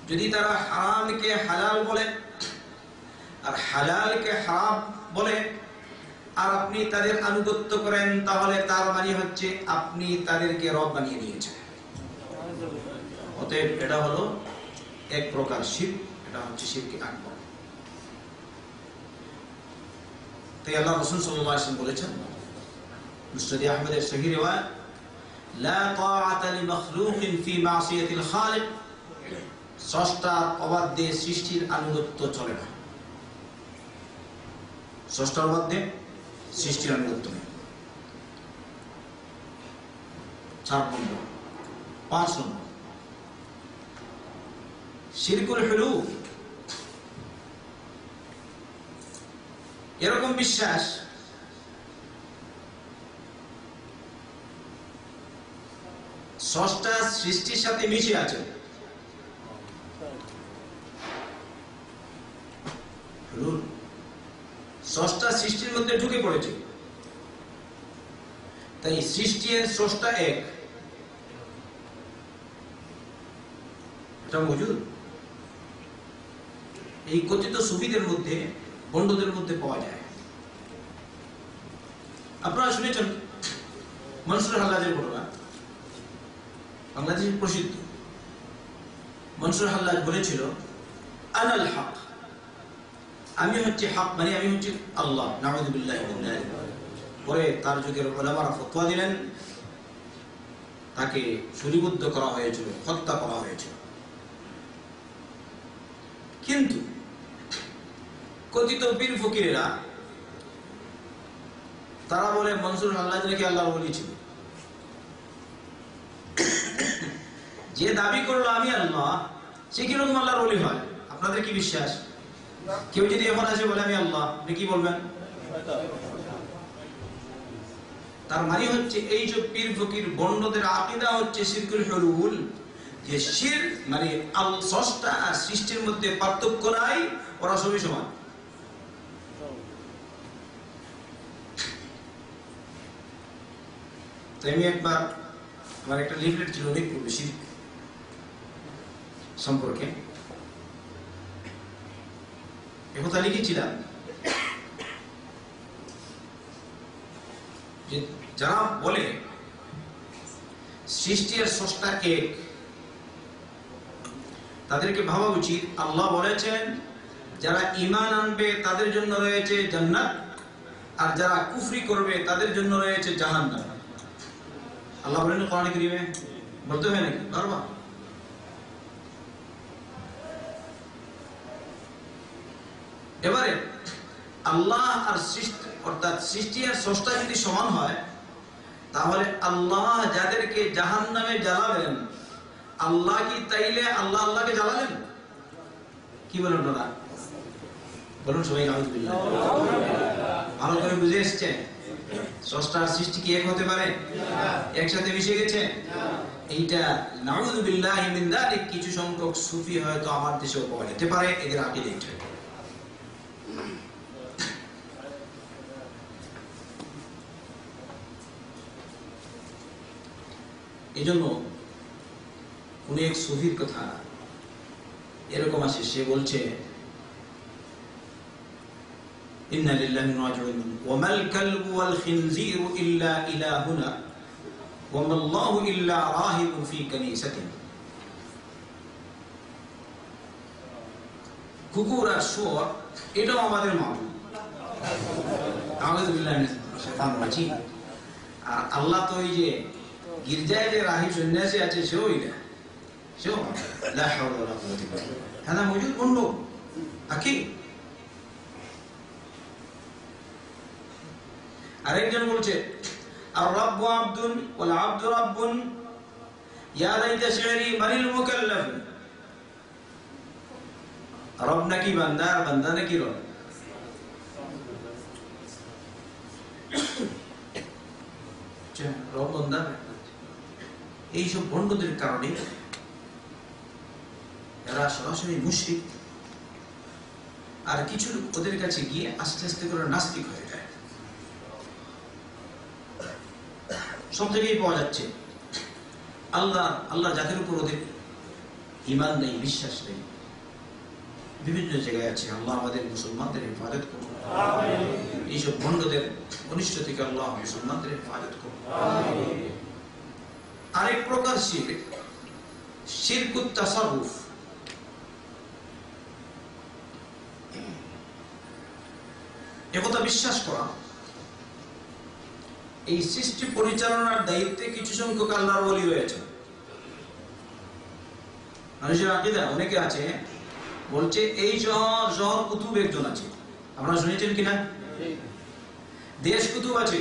যদি তারা হারামকে হালাল বলে আর হালালকে হারাম বলে আর আপনি তাদের আনুগত্য করেন, তাহলে তার মানে হচ্ছে আপনি তাদেরকে রব বানিয়ে নিয়েছেন। অতএব এটা হলো এক প্রকার শিরক, এটা হচ্ছে শিরকে আকবার। তাই আল্লাহ রাসূল সাল্লাল্লাহু আলাইহি ওয়াসাল্লাম বলেছেন, মুসনাদ আহমদের সহিহ রিওয়ায়াত, লা তাআতা লিমাখলুকিন ফি মাসিয়াতিল খালিক, স্রষ্টার অবাধ্যে সৃষ্টির আনুগত্য চলে না। স্রষ্টার অবাধ্যে সৃষ্টির আনুগত্য নেই। 4 নম্বর। 5 নম্বর, শিরকুল হুলুফ, এরকম বিশ্বাস স্রষ্টা সৃষ্টির সাথে মিশে আছে। স্রষ্টা সৃষ্টির মধ্যে ঢুকে পড়েছে, তাই সৃষ্টি এর স্রষ্টা এক, এটা মজুদ এই কথিত সুফিদের মধ্যে, বন্ডদের মধ্যে পাওয়া যায়। আপনারা শুনেছেন মনসুর হাল্লাজের ঘটনা, বাংলাদেশের প্রসিদ্ধ। মনসুর হাল্লাজ বলেছিল, আনাল হক, আমি হচ্ছে হক, মানে আমি হচ্ছে আল্লাহ। নাউযুবিল্লাহি মিন যালিক। পরে তার যুগের উলামারা ফতোয়া দিলেন, তাকে শরীবদ্ধ করা হয়েছিল, হত্যা করা হয়েছিল। কিন্তু কথিত পীর ফকিরেরা তারা বলে মনসুর হাল্লাজ নাকি আল্লাহর ওলি ছিল। যে দাবি করলো আমি আল্লাহ, সে কিরকম আল্লাহর ওলি হয়? আপনাদের কি বিশ্বাস? কেউ যদি এখন আসে বলে আমি আল্লাহ, আপনি কি বলবেন? তার মানে হচ্ছে এই যে পীর ফকির বন্ডদের আকীদা হচ্ছে শিরকুল হুলুল, যে শিরক মানে স্রষ্টা আর সৃষ্টির মধ্যে পার্থক্য নাই, ওরা সবই সমান। তাই আমি একবার আমার একটা লিফলেট ছিল অনেক পূর্বে শিরক সম্পর্কে, একথা লিখেছিলাম যে যারা বলে সৃষ্টির স্রষ্টা এক, তাদেরকে ভাবা উচিত আল্লাহ বলেছেন যারা ঈমান আনবে তাদের জন্য রয়েছে জান্নাত, আর যারা কুফরি করবে তাদের জন্য রয়েছে জাহান্নাম। আল্লাহ বলেন কোরআনে কারীমে, বলতে হয় নাকি বারবার? এবারে আল্লাহ আর সৃষ্টি, অর্থাৎ সৃষ্টি আর স্রষ্টা যদি সমান হয়, তাহলে আল্লাহ যাদেরকে জাহান্নামে জ্বালাবেন, আল্লাহ কি তাইলে আল্লাহ আল্লাহকে জ্বালালেন? কি বলেন দাদা? বলুন সবাই নাউযুবিল্লাহ। ভালো করে বুঝে এসছে? স্রষ্টা আর সৃষ্টি কি এক হতে পারে? একসাথে মিশে গেছে? এইটা নাউযুবিল্লাহি মিন যালিক কিছু সংখ্যক সুফি হয়তো আমার দেশেও পাওয়া যেতে পারে, এদের আকীদা এটা। এই জন্য কোন এক সুফির কথা এরকম আছে, সে বলছে ইন্না লিল্লাহি ওয়া ইন্না ইলাইহি রাজিউন ওয়া মাল কালবু ওয়াল খিনজিরু ইল্লা ইলাহুনা ওয়া মাল্লাহু ইল্লা রাহিবুন ফি কানিসাতিন। কুকুর আর শুয়োর এটাও আমাদের মাবুদ। আউযু বিল্লাহি মিনাশ শাইতানির রাজিম। আর আল্লাহ তো এই যে গির্জায় যে রাহিব সন্ন্যাসী আছে সেও এটা, সেও লা হাওলা ওয়ালা কুওয়াতা ইল্লা বিল্লাহ। هذا موجود منه اكيد। আরেকজন বলছে আর রাব্বু আব্দুন ওয়াল আব্দু রাব্বুন ইয়া লাইতা শি'রি মানিল মুকাল্লাফ। রব নাকি বান্দা আর বান্দা নাকি রব? রব বান্দা। এইসব ভণ্ডদের কারণে এরা সরাসরি মুশরিক, আর কিছু ওদের কাছে গিয়ে আস্তে আস্তে করে নাস্তিক হয়ে যায়। সব জায়গায় পাওয়া যাচ্ছে আল্লাহ যাদের উপর ওদের ঈমান নেই, বিশ্বাস নেই, বিভিন্ন জায়গায় আছে। আল্লাহ আমাদের মুসলমানদের হেফাজত করুন, এইসব ভণ্ডদের অনিষ্ট থেকে আল্লাহ মুসলমানদের হেফাজত করুন। আরেক প্রকার শিরক, শিরকুত তাসাররুফ। একথা বিশ্বাস করা এই সৃষ্টি পরিচালনার দায়িত্বে কিছু সংখ্যক আল্লাহর ওলি রয়েছে। মানুষের আকীদা অনেকে আছে বলছে এই শহর কুতুব একজন আছে, আপনারা শুনেছেন কিনা? দেশ কুতুব আছে,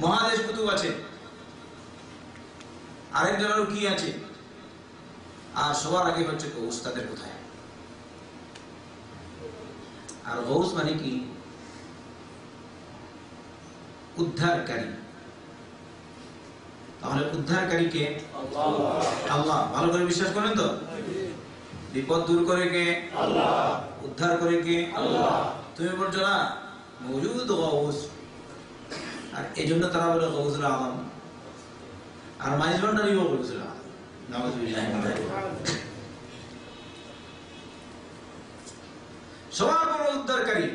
মহাদেশ কুতুব আছে, আরেকজনের কি আছে, আর সবার আগে হচ্ছে গৌস। তাদের কোথায়? আর গৌস মানে কি? উদ্ধারকারী। তাহলে উদ্ধারকারী কে? আল্লাহ। ভালো করে বিশ্বাস করেন তো? বিপদ দূর করে কে? আল্লাহ। উদ্ধার করে কে? আল্লাহ। তুমি বলছো না মওজুদ গৌস, আর এই জন্য তারা বলে গৌসুল আযম, আর মাইজ ভান্ডারীও গৌসুল আযম। নাউযুবিল্লাহি মিন যালিক। সবার বড় উদ্ধারকারী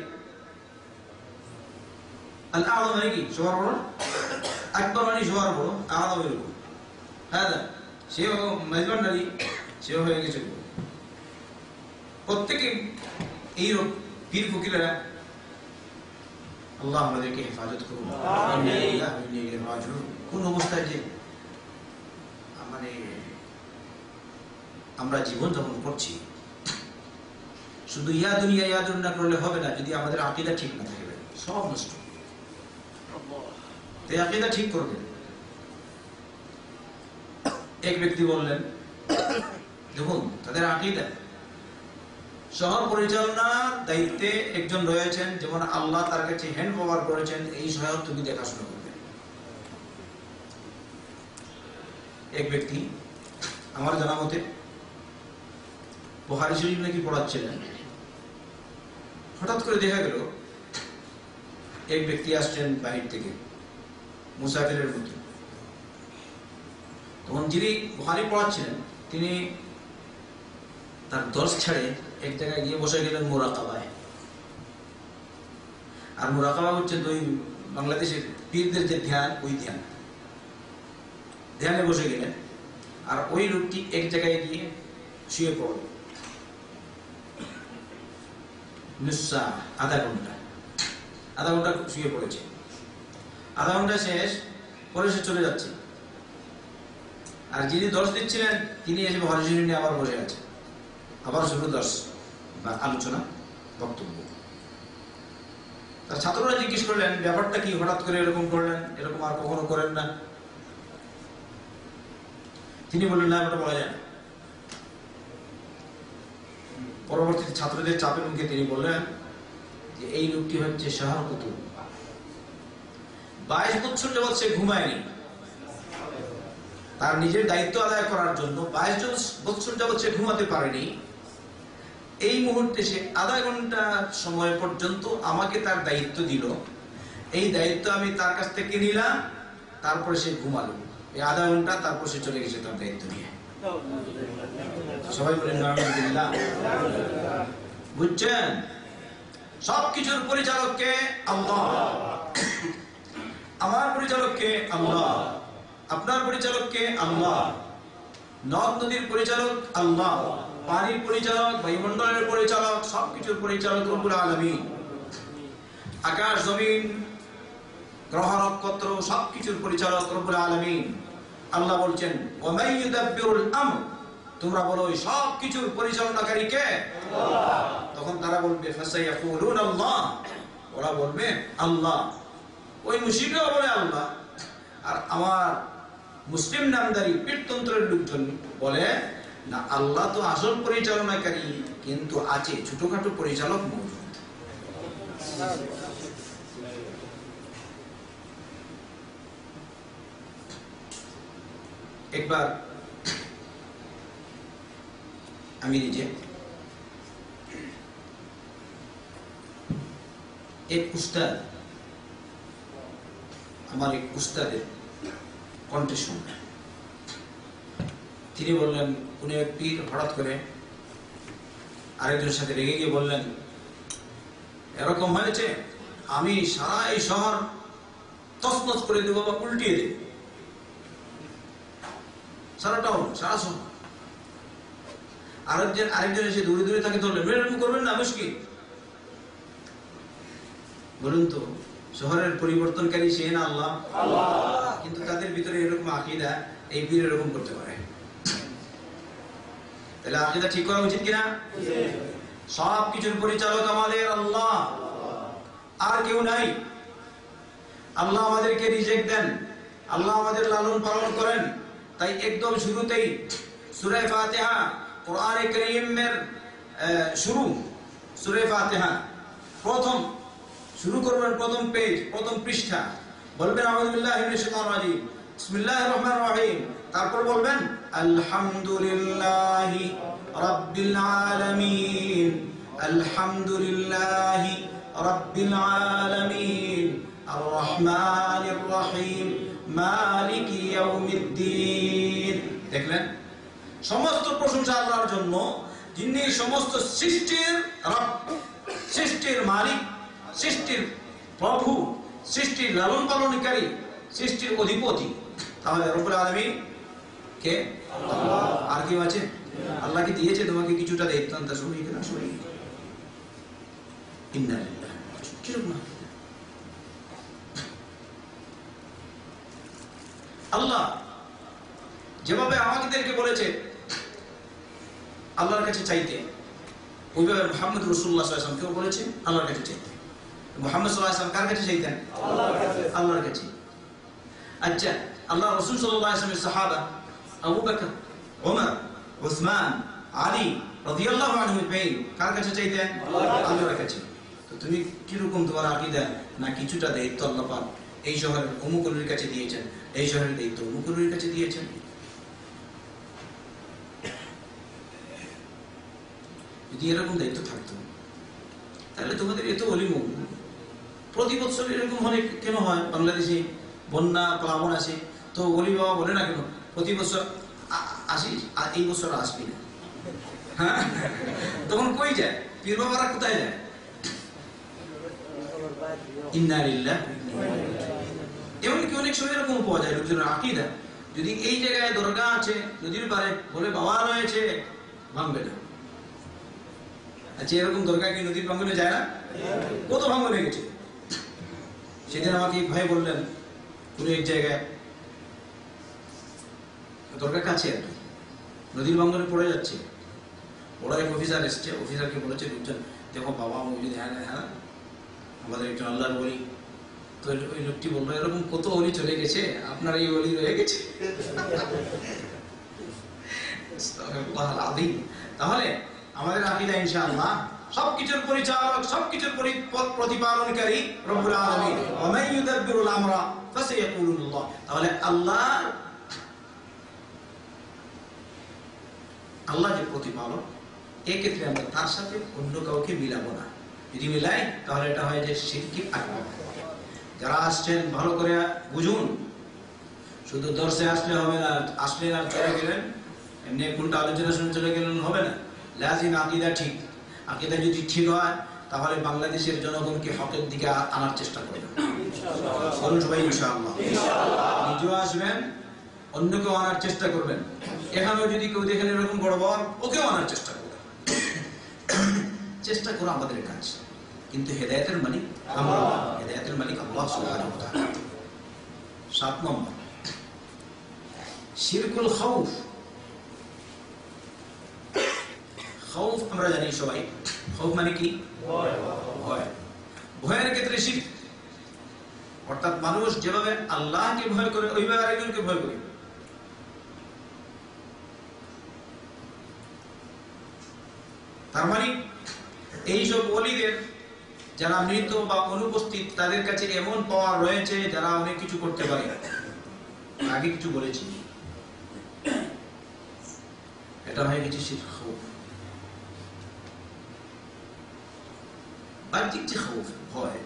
আল-আযম মানে কি? সবার বড়। আকবর মানে সবার বড়, আযমের উপর। হ্যাঁ, সেও মাইজ ভান্ডারী, সেও হয়ে গেছে। প্রত্যেকে এই পীর ফকিরেরা। আল্লাহ আমাদেরকে হেফাজত করুন। কোন অবস্থায় যে মানে আমরা জীবন যাপন করছি, শুধু ইয়া দুনিয়া করলে হবে না যদি আমাদের আকীদা ঠিক না থাকে, সব নষ্ট। তাই আকীদা ঠিক করবেন। এক ব্যক্তি বললেন, দেখুন তাদের আকীদা শহর পরিচালনার দায়িত্বে একজন রয়েছেন, যেমন আল্লাহ তার কাছে হ্যান্ড ওভার করেছেন এই শহর তুমি দেখাশোনা করবে। এক ব্যক্তি আমার জানা মতে বুখারী শরীফ নাকি পড়াচ্ছিলেন, হঠাৎ করে দেখা গেল এক ব্যক্তি আসছেন বাহির থেকে মুসাফিরের মতো। তখন যিনি বুখারী পড়াচ্ছিলেন তিনি তার দর্শ ছেড়ে এক জায়গায় গিয়ে বসে গেলেন মুরাকাবায়। আর মুরাকাবা হচ্ছে দুই বাংলাদেশের পীরদের যে ধ্যান, ওই ধ্যানে বসে গেলেন। আর ওই লোকটি এক জায়গায় গিয়ে শুয়ে পড়ল নিঃসা আধা ঘন্টা শুয়ে পড়েছে। আধা ঘন্টা শেষ পরে সে চলে যাচ্ছে, আর যিনি দর্শ দিচ্ছিলেন তিনি এসে বুখারী শরীফ নিয়ে আবার বসে আছে, আবার শুরু দর্শ বা আলোচনা, বক্তব্য। তার ছাত্ররা জিজ্ঞেস করলেন ব্যাপারটা কি, হঠাৎ করে এরকম করলেন, এরকম আর কখনো করেন না। তিনি বললেন না, ওটা বলা যায় না। পরবর্তীতে ছাত্রদের চাপের মুখে তিনি বললেন যে এই লোকটি হচ্ছে শহর কুতুব, 22 বছর যাবৎ সে ঘুমায়নি। তার নিজের দায়িত্ব আদায় করার জন্য 22 বছর যাবৎ সে ঘুমাতে পারেনি। এই মুহূর্তে সে আধা ঘন্টা সময় পর্যন্ত আমাকে তার দায়িত্ব দিল, এই দায়িত্ব আমি তার কাছ থেকে নিলাম, তারপরে সে ঘুমালো। এই আধা ঘন্টা, তারপর সে চলে গেছে তার দায়িত্ব নিয়ে। সবাই বলেন আলহামদুলিল্লাহ। বুঝছেন? সবকিছুর পরিচালক কে? আল্লাহ। আমার পরিচালক কে? আল্লাহ। আপনার পরিচালক কে? আল্লাহ। নদ নদীর পরিচালক আল্লাহ, পানির পরিচালক, বায়ুমণ্ডলের পরিচালক, সবকিছুর পরিচালক রব্বুল আলামিন। আকাশ জমিন গ্রহ নক্ষত্র সবকিছুর পরিচালক রব্বুল আলামিন। আল্লাহ বলছেন ওয়ামাই ইউদাব্বিরুল আমর, তোমরা বলো সবকিছুর পরিচালনাকারী কে? আল্লাহ। তখন তারা বলবে ফাসায়াকুলুন আল্লাহ, ওরা বলবে আল্লাহ। ওই মুশরিকরাও বলে আল্লাহ, আর আমার মুসলিম নামদারি পীরতন্ত্রের লোকজন বলে না, আল্লাহ তো আসল পরিচালনাকারী, কিন্তু আছে ছোটখাটো পরিচালক মৌজুদ। একবার আমি নিজে এক উস্তাদ, আমার এক উস্তাদের কণ্ঠে শুনলেন। তিনি বললেন, উনি এক পীর হঠাৎ করে আরেকজনের সাথে রেগে গিয়ে বললেন, এরকম হয়েছে আমি সারা এই শহর তছনছ করে দেবো বা উল্টিয়ে দেব, সারা টাউন, সারা শহর। আরেকজন এসে দূরে দূরে তাকে ধরলেন, এরকম করবেন না, মুশকিল। বলুন তো, শহরের পরিবর্তনকারী সে না আল্লাহ? কিন্তু তাদের ভিতরে এরকম আকীদা, এই পীর এরকম করতে পারে। তাহলে আকীদা ঠিক করা উচিত কিনা? সব কিছুর পরিচালক আমাদের আল্লাহ, আর কেউ নাই। আল্লাহ আমাদেরকে রিজিক দেন, আল্লাহ আমাদের লালন পালন করেন। তাই একদম শুরুতেই সূরা ফাতিহা, কোরআনে কারীমের শুরু, সূরা ফাতিহা প্রথম শুরু করবেন, প্রথম পেজ, প্রথম পৃষ্ঠা বলবেন আউযু বিল্লাহি মিনাশ শাইতানির রাজিম, বিসমিল্লাহির রহমানির রহিম। তারপর বলবেন আলহামদুলিল্লাহি রাব্বিল আলামিন, আলহামদুলিল্লাহি রাব্বিল আলামিন, আর রহমানির রহিম, মালিকি ইয়াউমিদ্দিন। দেখলেন, সমস্ত প্রশংসা আল্লাহর জন্য, যিনি সমস্ত সৃষ্টির রব, সৃষ্টির মালিক, সৃষ্টির প্রভু, সৃষ্টির লালন পালনকারী, সৃষ্টির অধিপতি। তাহলে রব্বুল আলামিন কে? আল্লাহ। আর কেউ আছে? আল্লাহকে দিয়েছে তোমাকে কিছুটা দায়িত্ব, তা শুনি না শুনি। ইন্না লিল্লাহি কিরকম আল্লাহ যেভাবে আমাদেরকে বলেছে আল্লাহর কাছে চাইতে, ওইভাবে মুহাম্মদ রাসূলুল্লাহ সাল্লাল্লাহু আলাইহি ওয়াসাল্লাম কেউ বলেছে আল্লাহর কাছে চাইতে। মুহাম্মদ সাল্লাল্লাহু আলাইহি ওয়াসাল্লাম কার কাছে চাইতেন? আল্লাহর কাছে। আচ্ছা, আল্লাহ রাসূল সাল্লাল্লাহু আলাইহি ওয়াসাল্লামের সাহাবা আবু বকর, ওমর, উসমান, আলী রাদিয়াল্লাহু আনহুম কার কাছে চাইতেন? আল্লাহর কাছে। তো তুমি কিরকম তোমার আকীদা? না কিছুটা দায়িত্ব আল্লাহ পাক এই শহরের অমুক অলির কাছে দিয়েছেন, এই শহরের দায়িত্ব অমুক অলির কাছে দিয়েছেন। যদি এরকম দায়িত্ব থাকতো তাহলে তোমাদের এত অলিমুখ প্রতি বছর এরকম হলে কেন হয়? বাংলাদেশে বন্যা প্লাবন আসে, তো অলি বাবা বলে না কেন প্রতি বছর আসিস, আর এই বছর আসবি না? হ্যাঁ, তখন কই যায়? পীর বাবারা কোথায় যায়? ইন্না লিল্লাহি। এমনকি অনেক সময় এরকম পাওয়া যায় লোকজনের আকীদা, যদি এই জায়গায় দরগা আছে নদীর পারে, বলে বাবা রয়েছে, ভাঙবে না। আচ্ছা, এরকম দরগা কি নদীর ভাঙনে যায় না? কত ভাঙনে গেছে। সেদিন আমাকে এক ভাই বললেন, পুরো এক জায়গায় দরগা কাছে আর কি, নদীর ভাঙনে পড়ে যাচ্ছে। ওরা এক অফিসার এসছে, অফিসারকে বলেছে লোকজন, দেখো বাবা যদি হ্যাঁ হ্যাঁ আমাদের একজন আল্লাহর ওলি। তো ওই লোকটি বললো, এরকম কত ওলি চলে গেছে, আপনার এই ওলি রয়ে গেছে। তাহলে আমাদের আকীদা ইনশাআল্লাহ সবকিছুর পরিচালক, সবকিছুর প্রতিপালনকারী রব্বুল আলামিন। ওয়া মান ইউদাব্বিরুল আমরা ফাসায়াকুলুল্লাহ। তাহলে আল্লাহ যে প্রতিপালক, এক্ষেত্রে আমরা তার সাথে অন্য কাউকে মিলাবো না। যদি মিলাই তাহলে এটা হয় যে শিরকি আকবার। যারা আসছেন ভালো করে বুঝুন, শুধু দর্শে আসলে হবে না, আসলে আর চলে গেলেন এমনি কোনটা আলোচনা শুনে চলে গেলেন হবে না। লাজিম আকীদা ঠিক। আকীদা যদি ঠিক হয় তাহলে বাংলাদেশের জনগণকে হকের দিকে আনার চেষ্টা করবেন ইনশাআল্লাহ। সবাই ইনশাআল্লাহ নিজেও আসবেন, অন্যকেও আনার চেষ্টা করবেন। এখানেও যদি কেউ দেখেন এরকম বড় বড়, ওকেও আনার চেষ্টা করবেন। চেষ্টা করা আমাদের কাজ, কিন্তু হেদায়েতের মালিক আমরা, হেদায়েতের মালিক আল্লাহ সুবহানাহু ওয়া তাআলা। 7 নম্বর শিরকুল খাউফ। খাউফ আমরা জানি সবাই, খাউফ মানে কি? ভয়। ভয়ের ক্ষেত্রে শিরক, অর্থাৎ মানুষ যেভাবে আল্লাহকে ভয় করে ওইভাবে আরেকজনকে ভয় করে। তার মানে এইসব ওলিদের যারা মৃত বা অনুপস্থিত তাদের কাছে এমন পাওয়ার রয়েছে যারা অনেক কিছু করতে পারে। আগে কিছু বলেছি, এটা হয়ে গেছে শিরক খাউফ। বাহ্যিক যে খাউফ ভয়,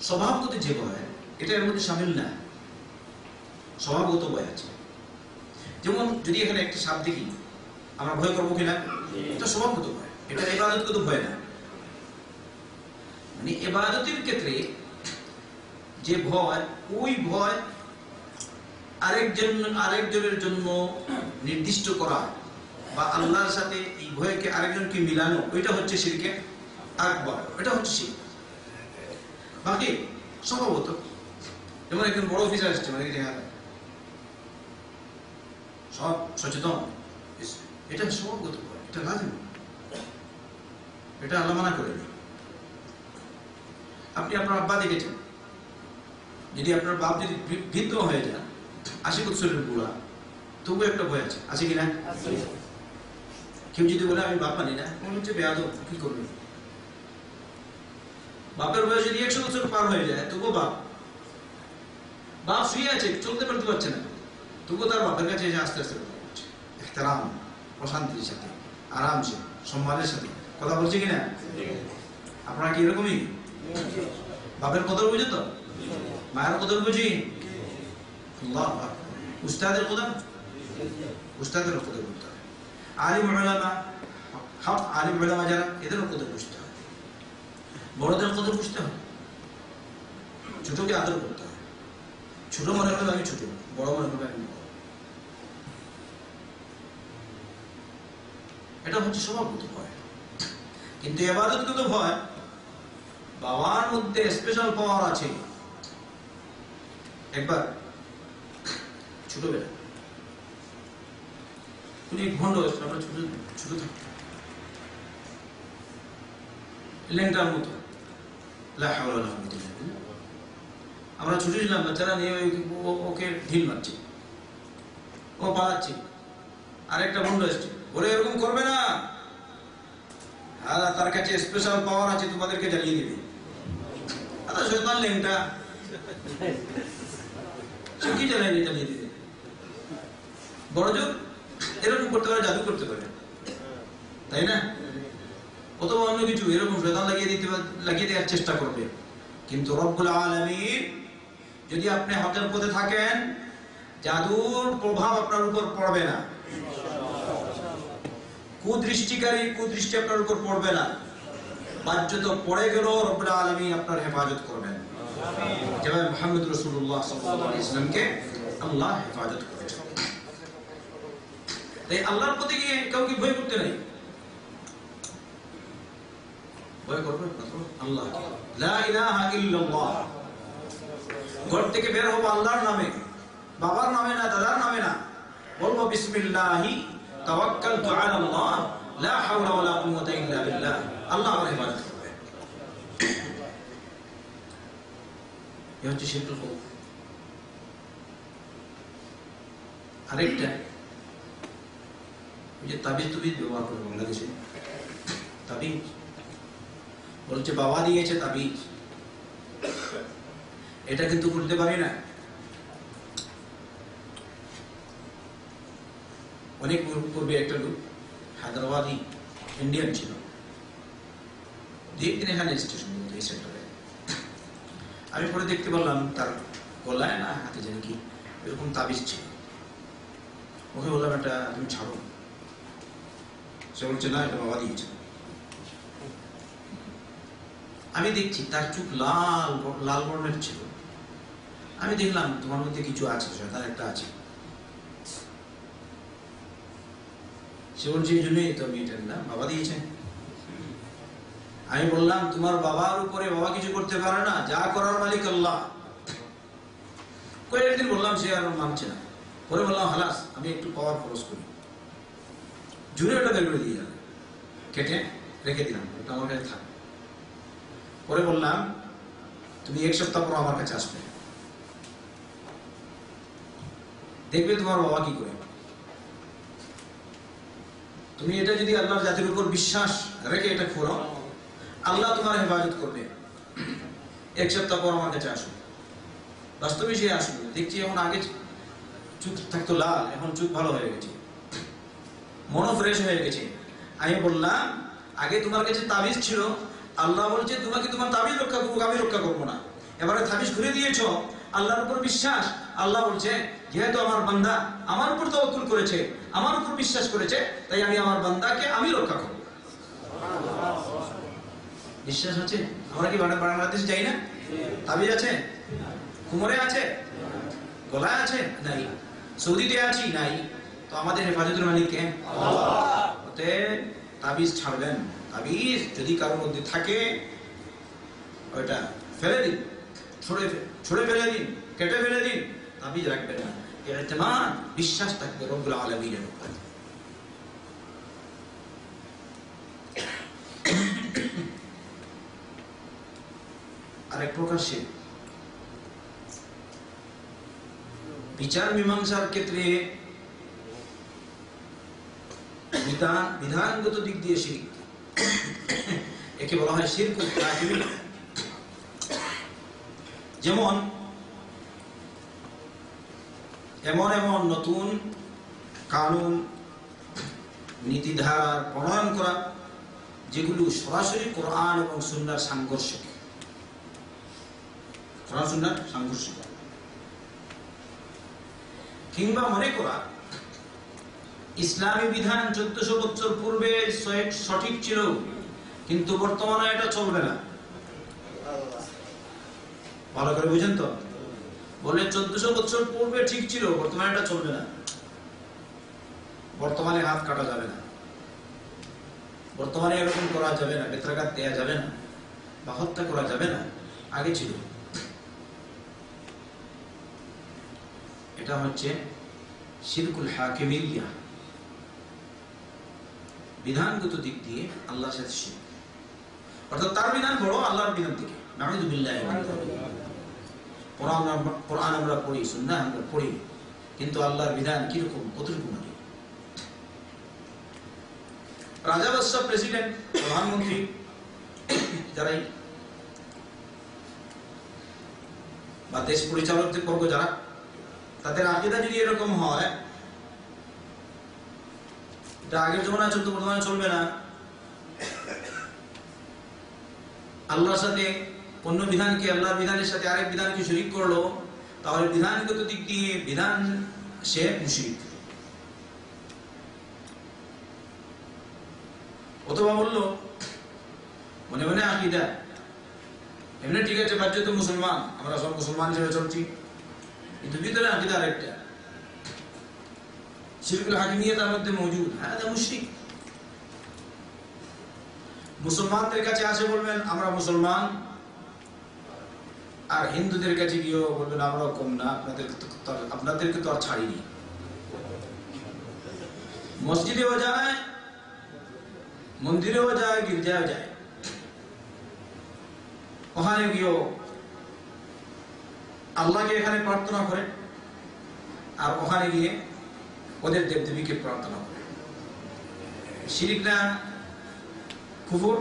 স্বভাবগত যে ভয়, এটা এর মধ্যে শামিল না। স্বভাবগত ভয় আছে, যেমন যদি এখানে একটা সাপ দেখি আমরা ভয় করবো কিনা, এটা স্বভাবগত ভয়, এটা ইবাদতগত ভয় না। মানে ইবাদতের ক্ষেত্রে যে ভয়, ওই ভয় আরেকজনের জন্য নির্দিষ্ট করা বা আল্লাহর সাথে এই ভয়কে আরেকজনকে মিলানো, ওইটা হচ্ছে শিরকে আকবার, এটা হচ্ছে শিরক। বাকি স্বভাবত, যেমন একজন বড় অফিসার আসছে, মানে সব সচেতন, এটা স্বভাবগত ভয়, এটা লাজিম, এটা আল্লাহ মানা করেনি। আপনি আপনার আব্বা দেখেছেন, যদি আপনার বাপ যদি বৃদ্ধ হয়ে যান, 80 বছরের বুড়া, তবু একটা ভয় আছে, আছে কিনা? কেউ যদি বলে আমি বাপ মানি না, মনে হচ্ছে বেয়াদব, কি করবে? বাপের বয়স যদি 100 বছর পার হয়ে যায়, তবু বাপ শুয়ে আছে, চলতে পারতে পারছে না, তবু তার বাপের কাছে এসে আস্তে আস্তে কথা বলছে, ইহতিরাম, প্রশান্তির সাথে, আরামসে, সম্মানের সাথে কথা বলছে কিনা? আপনারা কি এরকমই? বাপের কদর বুঝে তো? মায়ের কদর বুঝি? উস্তাদের কদর, উস্তাদের কদর বুঝতে হয়। আলিম উলামা, হক আলিম উলামা যারা, এদেরও কদর বুঝতে হয়। বড়দের কদর বুঝতে হয়। ছোটকে আদর করতে হয়। ছোট মনে করবে আমি ছোট, বড় মনে করবে আমি বড়। এটা হচ্ছে স্বভাবগত ভয়। কিন্তু ইবাদতগত ভয়, বাবার মধ্যে স্পেশাল পাওয়ার আছে। একবার ছোটবেলা উনি ভণ্ড, আমরা ছোট থাকতাম, ল্যাংটার মতো, আমরা ছোট ছিলাম, বাচ্চারা নিয়ে ওকে ঢিল মারছে, ও পালাচ্ছে, আরেকটা ভণ্ড এসছে, বলে এরকম করবে না, তার কাছে স্পেশাল পাওয়ার আছে, তোমাদেরকে জ্বালিয়ে দিবে। শয়তান ল্যাংটা, সে কি জ্বালিয়ে দিবে? বড় জোর এরকম করতে পারে, জাদু করতে পারে, তাই না? অথবা অন্য কিছু এরকম শয়তান লাগিয়ে দেওয়ার চেষ্টা করবে। কিন্তু রব্বুল আলামিন, যদি আপনি হকের পথে থাকেন, জাদুর প্রভাব আপনার উপর পড়বে না, কুদৃষ্টি আপনার উপর পড়বে না। বাহ্যত পড়ে গেল, রব্বুল আলামিন আপনার হেফাজত করবেন, যেভাবে মুহাম্মদ রাসূলুল্লাহ সাল্লাল্লাহু আলাইহি ওয়াসাল্লামকে আল্লাহ হেফাজত করেছেন। তাই আল্লাহর প্রতি গিয়ে কাউকে ভয় করতে নেই, ভয় করবে আল্লাহ। লা ইলাহা ইল্লাল্লাহ, ঘর থেকে বের হবো আল্লাহর নামে, বাবার নামে না, দাদার নামে না, বলবো বিসমিল্লাহি তাওয়াক্কালতু আলাল্লাহ লা হাওলা ওয়ালা কুওয়াতা ইল্লা বিল্লাহ, আল্লাহ আমার হেফাজত করবে। এই হচ্ছে শিরকুল খাউফ। আরেকটা, ওই যে তাবিজ ব্যবহার করে বাংলাদেশে, তাবিজ বলছে বাবা দিয়েছে তাবিজ, এটা কিন্তু করতে পারি না। অনেক পূর্বে একটা লোক হায়দ্রাবাদি ইন্ডিয়ান ছিল, দেখতেন এখানে স্টেশন এই সেক্টরে। আমি পরে দেখতে পারলাম তার গলায় না হাতে জানি কি এরকম তাবিজ ছিল। ওকে বললাম এটা তুমি ছাড়ো। সে বলছে না, এটা বাবা দিয়েছে। আমি দেখছি তার চোখ লাল লাল বর্ণের ছিল। আমি দেখলাম তোমার মধ্যে কিছু আছে, শয়তান একটা আছে। সে বলছে এই জন্যই তো আমি এটা নিলাম, বাবা দিয়েছে। আমি বললাম তোমার বাবার উপরে বাবা কিছু করতে পারে না, যা করার মালিক আল্লাহ। কয়েকদিন বললাম, সে আর মানছে না। পরে বললাম হালাস, আমি একটু পাওয়ার খরচ করি, জুড়ে ওটা বের করে দিয়ে যাবে, কেটে রেখে দিলাম, ওটা আমার কাছে থাক। পরে বললাম তুমি 1 সপ্তাহ পর আমার কাছে আসবে, দেখবে তোমার বাবা কি করে। তুমি এটা যদি আল্লাহর জাতির উপর বিশ্বাস রেখে এটা করো, আল্লাহ তোমার হেফাজত করবে। 1 সপ্তাহ পর আমার কাছে আসো। বাস্তবে সে আসলো, দেখছি এখন আগে চোখ থাকতো লাল, এখন চোখ ভালো হয়ে গেছে, মনও ফ্রেশ হয়ে গেছে। আমি বললাম আগে তোমার কাছে তাবিজ ছিল, আল্লাহ বলছে তোমাকে তোমার তাবিজ রক্ষা করবো, আমি রক্ষা করবো না। এবারে তাবিজ ঘুরে দিয়েছ, আল্লাহর উপর বিশ্বাস। আল্লাহ বলছে যেহেতু আমার বান্দা আমার উপর তাওয়াক্কুল করেছে, আমার উপর বিশ্বাস করেছে, তাই আমি আমার বান্দাকে আমি রক্ষা করবো। বিশ্বাস আছে? আমরা কি বাংলাদেশে যাই না? তাবিজ আছে, কুমোরে আছে, গলায় আছে নাই, সৌদিতে আছি নাই, তো আমাদের হেফাজতের মালিক কে? অতএব তাবিজ ছাড়বেন। তাবিজ যদি কারোর মধ্যে থাকে ওইটা ফেলে দিন, ছড়ে ফেলে দিন, কেটে ফেলে দিন, তাবিজ রাখবেন না। ইতিমাদ, বিশ্বাস থাকবে রব্বুল আলামিনের উপর। আরেক প্রকার শিরক, বিচার মীমাংসার ক্ষেত্রে বিধানগত দিক দিয়ে শিরক, একে বলা হয় শিরকুল হাকিমি। যেমন এমন নতুন কানুন নীতিধারা প্রণয়ন করা যেগুলো সরাসরি কোরআন এবং সুন্নাহর সাংঘর্ষিক, কোরআন সুন্নাহর সাংঘর্ষিক। কিংবা মনে করা ইসলামী বিধান 1400 বছর পূর্বে সঠিক ছিল, কিন্তু বর্তমানে এটা চলবে না। ভালো করে বুঝেন তো, বলে 1400 বছর পূর্বে ঠিক ছিল, বর্তমানে এটা চলবে না। বর্তমানে হাত কাটা যাবে না, বর্তমানে এরকম করা যাবে না, বেত্রাঘাত দেয়া যাবে না, বা হত্যা করা যাবে না, আগে ছিল। এটা হচ্ছে শিরকুল হাকিমিয়্যাহ, বিধানগত দিক দিয়ে আল্লাহর সাথে শিরক, অর্থাৎ তার বিধান বড় আল্লাহর বিধান থেকে। নাউযু বিল্লাহি মিন যালিক। কোরআন আমরা পড়ি, সুন্নাহ আমরা পড়ি, কিন্তু আল্লাহর বিধান কিরকম, কতটুকু মানি। রাজা বাদশা, প্রেসিডেন্ট, প্রধানমন্ত্রী, যারাই বা দেশ পরিচালকদের বর্গ যারা, তাদের আকীদা যদি এরকম হয়, এটা আগের জমানায় চলতো, বর্তমানে চলবে না। আল্লাহর সাথে অন্য বিধানকে, আল্লাহর বিধানের সাথে আরেক বিধানকে শরীক করলো, তাহলে বিধানগত দিক দিয়ে বিধান সে মুশরিক। অথবা বললো মনে মনে আকীদা এমনি ঠিক আছে, বাচ্চা তো মুসলমান, আমরা সব মুসলমান হিসেবে চলছি, কিন্তু ভিতরে আকীদা আরেকটা, শিরকুল হাকিমিয়্যাহ তার মধ্যে মওজুদ, হাদা মুশরিক। মুসলমানদের কাছে আসে বলবেন আমরা মুসলমান, আর হিন্দুদের কাছে গিয়েও বলবেন আমরাও কম না, আপনাদেরকে তো আর ছাড়িনি। মসজিদেও যায়, মন্দিরেও যায়, গির্জাও যায়, ওখানে গিয়েও আল্লাহকে এখানে প্রার্থনা করে, আর ওখানে গিয়ে ওদের দেবদেবীকে প্রার্থনা করে। শিরক না কুফর?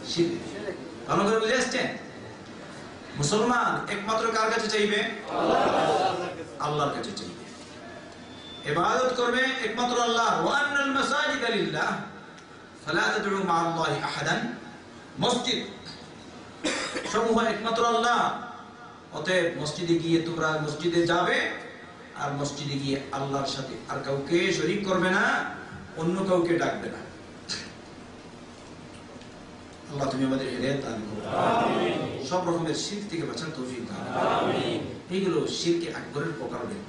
শিরক। ভালো করে বুঝে আসছেন? মুসলমান একমাত্র কার কাছে চাইবে? আল্লাহর কাছে চাইবে, ইবাদত করবে একমাত্র আল্লাহ। ওয়া আন্নাল মাসাজিদা লিল্লাহ ফালা তাদউ মা আল্লাহি আহাদান। মসজিদ সমূহ একমাত্র আল্লাহ, অতএব মসজিদে গিয়ে তোমরা মসজিদে যাবে আর মসজিদে গিয়ে আল্লাহর সাথে আর কাউকে শরীক করবে না, অন্য কাউকে ডাকবে না। আল্লাহ তুমি আমাদের হেদায়েত দান করো, আমিন। সব রকমের শিরক থেকে বাঁচার তৌফিক দান করো, আমিন। এইগুলো শিরকে আকবরের প্রকারভেদ।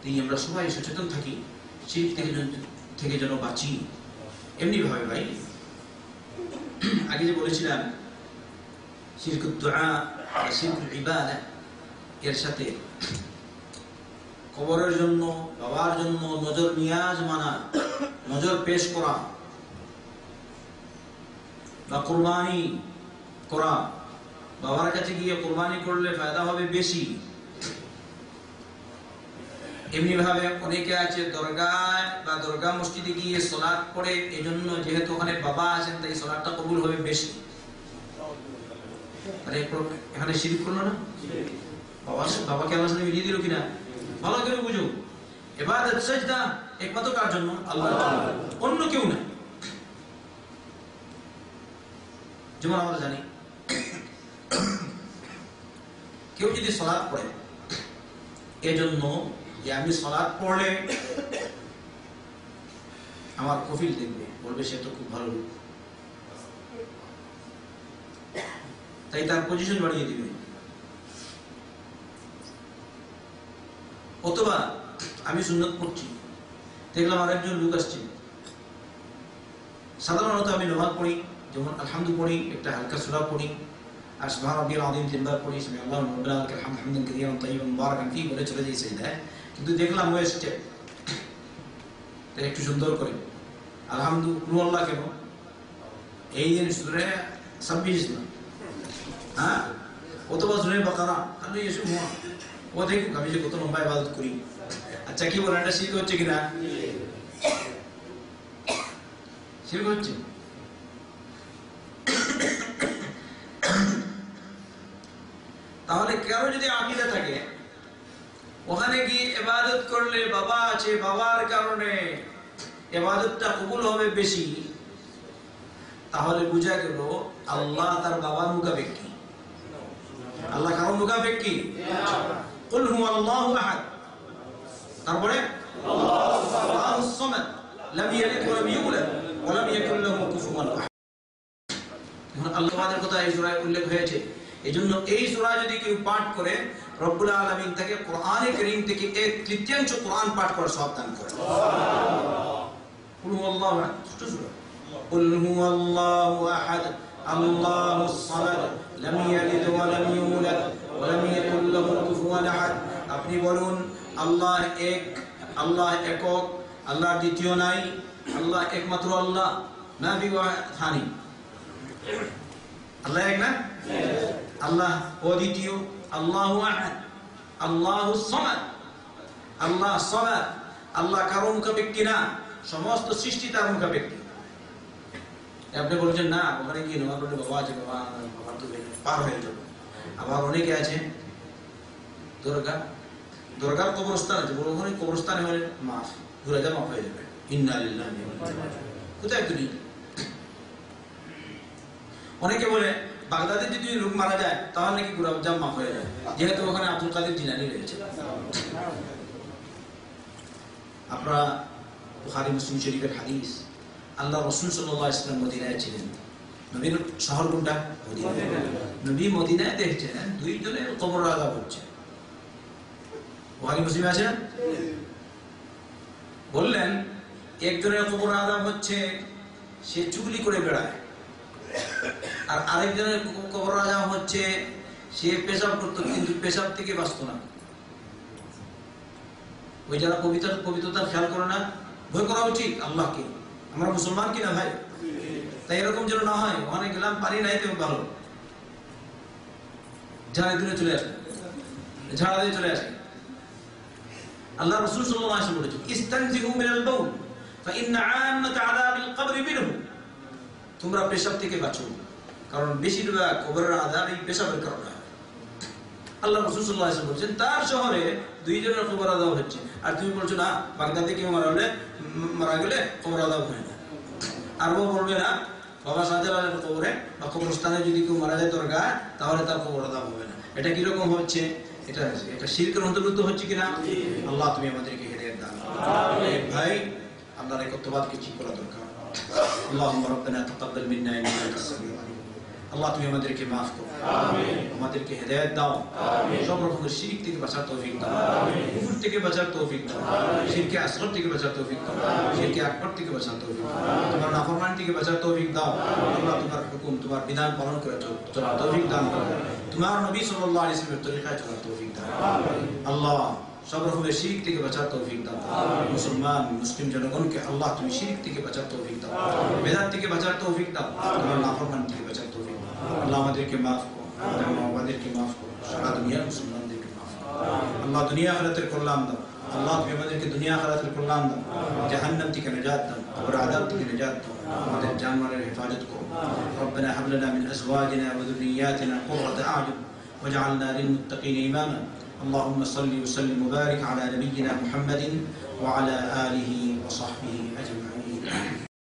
তাই আমরা সবাই সচেতন থাকি, শিরক থেকে যেন বাঁচি। এমনি ভাবে ভাই, আগে যে বলেছিলাম শিরকুদ দুআ আর শিরকুল ইবাদা, এর সাথে কবরের জন্য, বাবার জন্য নজর নিয়াজ মানা, নজর পেশ করা বা কুরবানি করা, বাবার কাছে গিয়ে কুরবানি করলে ফায়দা হবে বেশি। এমনি ভাবে অনেকে আছে দরগায় বা দরগা মসজিদে গিয়ে সালাত পড়ে, এজন্য যেহেতু ওখানে বাবা আছেন তাই সালাতটা কবুল হবে বেশি। আরে এখানে শিরক করলো না? বাবাকে আল্লাহর সাথে মিলিয়ে দিল কিনা? ভালো করে বুঝো, ইবাদত সাজদা একমাত্র কার জন্য? আল্লাহর জন্য, অন্য কেউ না। যেমন আমরা জানি কেউ যদি সালাত পড়ে এজন্য যে আমি সালাত পড়লে আমার কফিল দেখবে, বলবে সে তো খুব ভালো লোক, তাই তার পজিশন বাড়িয়ে দিবে। অথবা আমি সুন্নত পড়ছি, দেখলাম আরেকজন লোক আসছে, সাধারণত আমি নামাজ পড়ি, যেমন আলহামদু পড়ি, একটা হালকা সূরা পড়ি, আর সুবহান রাব্বিয়াল আযীম তিনবার পড়ি, সামিআল্লাহু লিমান হামিদাহু লাকাল হামদু হামদান কাসীরান তাইয়িবান মুবারাকান ফীহি, বলে চলে যাই সিজদায়। কিন্তু দেখলাম ও এসছে, তাই একটু সুন্দর করে আলহামদু কুল আল্লাহ কেন এই দিন সূরা 26 না, হ্যাঁ, অথবা সূরা বাকারা, আমি এসে ও দেখুক আমি যে কত লম্বা ইবাদত করি। আচ্ছা কি বলেন, এটা শিরক হচ্ছে কিনা? শিরক হচ্ছে। তাহলে কারো যদি আকীদা থাকে ওখানে কি ইবাদত করলে বাবা আছে, বাবার কারণে ইবাদতটা কবুল হবে বেশি, তাহলে বুঝা গেল আল্লাহ তার বাবার মুখাপেক কি? আল্লাহ কারো মুখাপেক কি? কুল হুয়াল্লাহু আহাদ, তারপরে আল্লাহুস সামাদ, লাম ইয়ালিদ ওয়া লাম ইউলাদ ওয়া লাম ইয়াকুল লাহু কুফুয়ান আহাদ। আল্লাহর কথা এই সূরায় উল্লেখ হয়েছে। এজন্য এই সূরা যদি কেউ পাঠ করে, রব্বুল আলামিন তাকে কোরআনে কারীম থেকে 1/3 কোরআন পাঠ করার সওয়াব দান করেন। সুবহানাল্লাহ। কুল হুয়াল্লাহু আহাদ, ছোট সূরা। কুল হুয়াল্লাহু আহাদ, আল্লাহুস সামাদ, লাম ইয়ালিদ ওয়া লাম ইউলাদ ওয়া লাম ইয়াকুল লাহু কুফুয়ান আহাদ। আপনি বলুন আল্লাহ এক, আল্লাহ একক, আল্লাহ দ্বিতীয় নাই, আল্লাহ একমাত্র আল্লাহ, না বিওয়াহানি। আল্লাহ এক না? আল্লাহ অদ্বিতীয়, আল্লাহু আহাদ, আল্লাহুস সামাদ, আল্লাহ সামাদ। আল্লাহ কারো মুখাপেক্ষী না, সমস্ত সৃষ্টি তার মুখাপেক্ষী। আপনি বলছেন না ওখানে গিয়ে নামাজ পড়লে বাবা আছে, বাবা বাবার তো পার হয়ে যাবে। আবার অনেকে আছে দরগার কবরস্থান আছে, বড় ওখানে কবরস্থানে হলে মাফ, ঘুরে যা মাফ হয়ে যাবে। ইন্না লিল্লাহি ওয়া ইন্না ইলাইহি রাজিউন। কোথায় তুমি? অনেকে বলে বাগদাদে যদি লোক মারা যায় তাহলে নাকি গুনাহ জাম মাফ হয়ে যায়, যেহেতু ওখানে আব্দুল কাদের জিলানী রয়েছে। আপনারা বুখারী মুসলিম শরীফের হাদিস, আল্লাহ রাসূল সাল্লাল্লাহু আলাইহি ওয়াসাল্লাম মদিনায় ছিলেন। নবীর শহর কোনটা? মদিনা। নবী মদিনায় দেখছেন দুইজনের কবর আযাব হচ্ছে। বুখারী মুসলিম আছে না? বললেন একজনের কবর আযাব হচ্ছে সে চুগলি করে বেড়ায়, আর আরেকজনের কবর আযাব হচ্ছে সে পেশাব করত কিন্তু পেশাব থেকে বাঁচত না। ওই যারা পবিত্রতার খেয়াল করে না, ভয় করা উচিত আল্লাহকে। আমরা মুসলমান কিনা ভাই? তাই এরকম যেন না হয় ওখানে গেলাম পারি নাই তো ভালো, ঝাড়া দিয়ে চলে আসে, ঝাড়া দিয়ে চলে আসে। আল্লাহ রাসূল সাল্লাল্লাহু আলাইহি ওয়াসাল্লাম বলেছেন ইস্তানজিহু মিনাল বাউল ফাইন্না আম্মাত আযাবিল কবরি মিনহু। তোমরা পেশাব থেকে বাঁচো, কারণ বেশিরভাগ কবরের আযাব এই পেশাবের কারণে হয়। আল্লাহ রাসূল সাল্লাল্লাহু আলাইহি ওয়াসাল্লাম বলেছেন তার শহরে দুইজনের কবর আযাব হচ্ছে, আর তুমি বলছো না বাগদাদে কেউ মারা গেলে কবর আযাব হয় না। আর ও বলবে না বাবা শাহজালালের কবরে বা কবরস্থানে যদি কেউ মারা যায় দরগায় তাহলে তার কবর আযাব হবে না। এটা কিরকম হচ্ছে? এটা এটা শিরকের অন্তর্ভুক্ত হচ্ছে কিনা? আল্লাহ তুমি আমাদেরকে হেদায়েত দান করো। ভাই আল্লাহর একত্ববাদকে ঠিক করা দরকার। আল্লাহুম্মা রাব্বানা তাকাব্বাল মিন্না ইন্নাকা আনতাস সামিউল আলিম। আল্লাহ তুমি আমাদেরকে মাফ করো, আমাদেরকে হেদায়েত দাও, সব রকমের শিরক থেকে বাঁচার তৌফিক দাও, কুফর থেকে বাঁচার তৌফিক দাও, শিরকে আসগর থেকে বাঁচার তৌফিক দাও, শিরকে আকবার থেকে বাঁচার তৌফিক দাও, তোমার নাফরমানি থেকে বাঁচার তৌফিক দাও। আল্লাহ তোমার হুকুম তোমার বিধান পালন করে চলার তৌফিক দান করো, তোমার নবী সাল্লাল্লাহু আলাইহি ওয়াসাল্লামের তরিকায় চলার তৌফিক দাও। আল্লাহ সব রকমের শিরক থেকে বাঁচার তৌফিক দাও। মুসলমান মুসলিম জনগণকে আল্লাহ তুমি শিরক থেকে বাঁচার তৌফিক দাও, বেদাত থেকে বাঁচার তৌফিক দাও, তোমার নাফরমানি থেকে বাঁচার তৌফিক দাও। আল্লাহ আমাদেরকে মাফ করো, আমাদেরকে মাফ করো, সারা দুনিয়ার মুসলমানদেরকে মাফ করো। আল্লাহ দুনিয়া আখিরাতের কল্যাণ দাও। আল্লাহ তুমি আমাদেরকে দুনিয়া আখিরাতের কল্যাণ দাও, জাহান্নাম থেকে নিজাত দাও, কবর আযাব থেকে নিজাত দাও, আমাদের জানমালের হেফাজত করো। ربنا هب لنا من ازواجنا وذرياتنا قرة اعين واجعلنا للمتقين اماما. اللهم صل وسلم وبارك على نبينا محمد وعلى اله وصحبه اجمعين.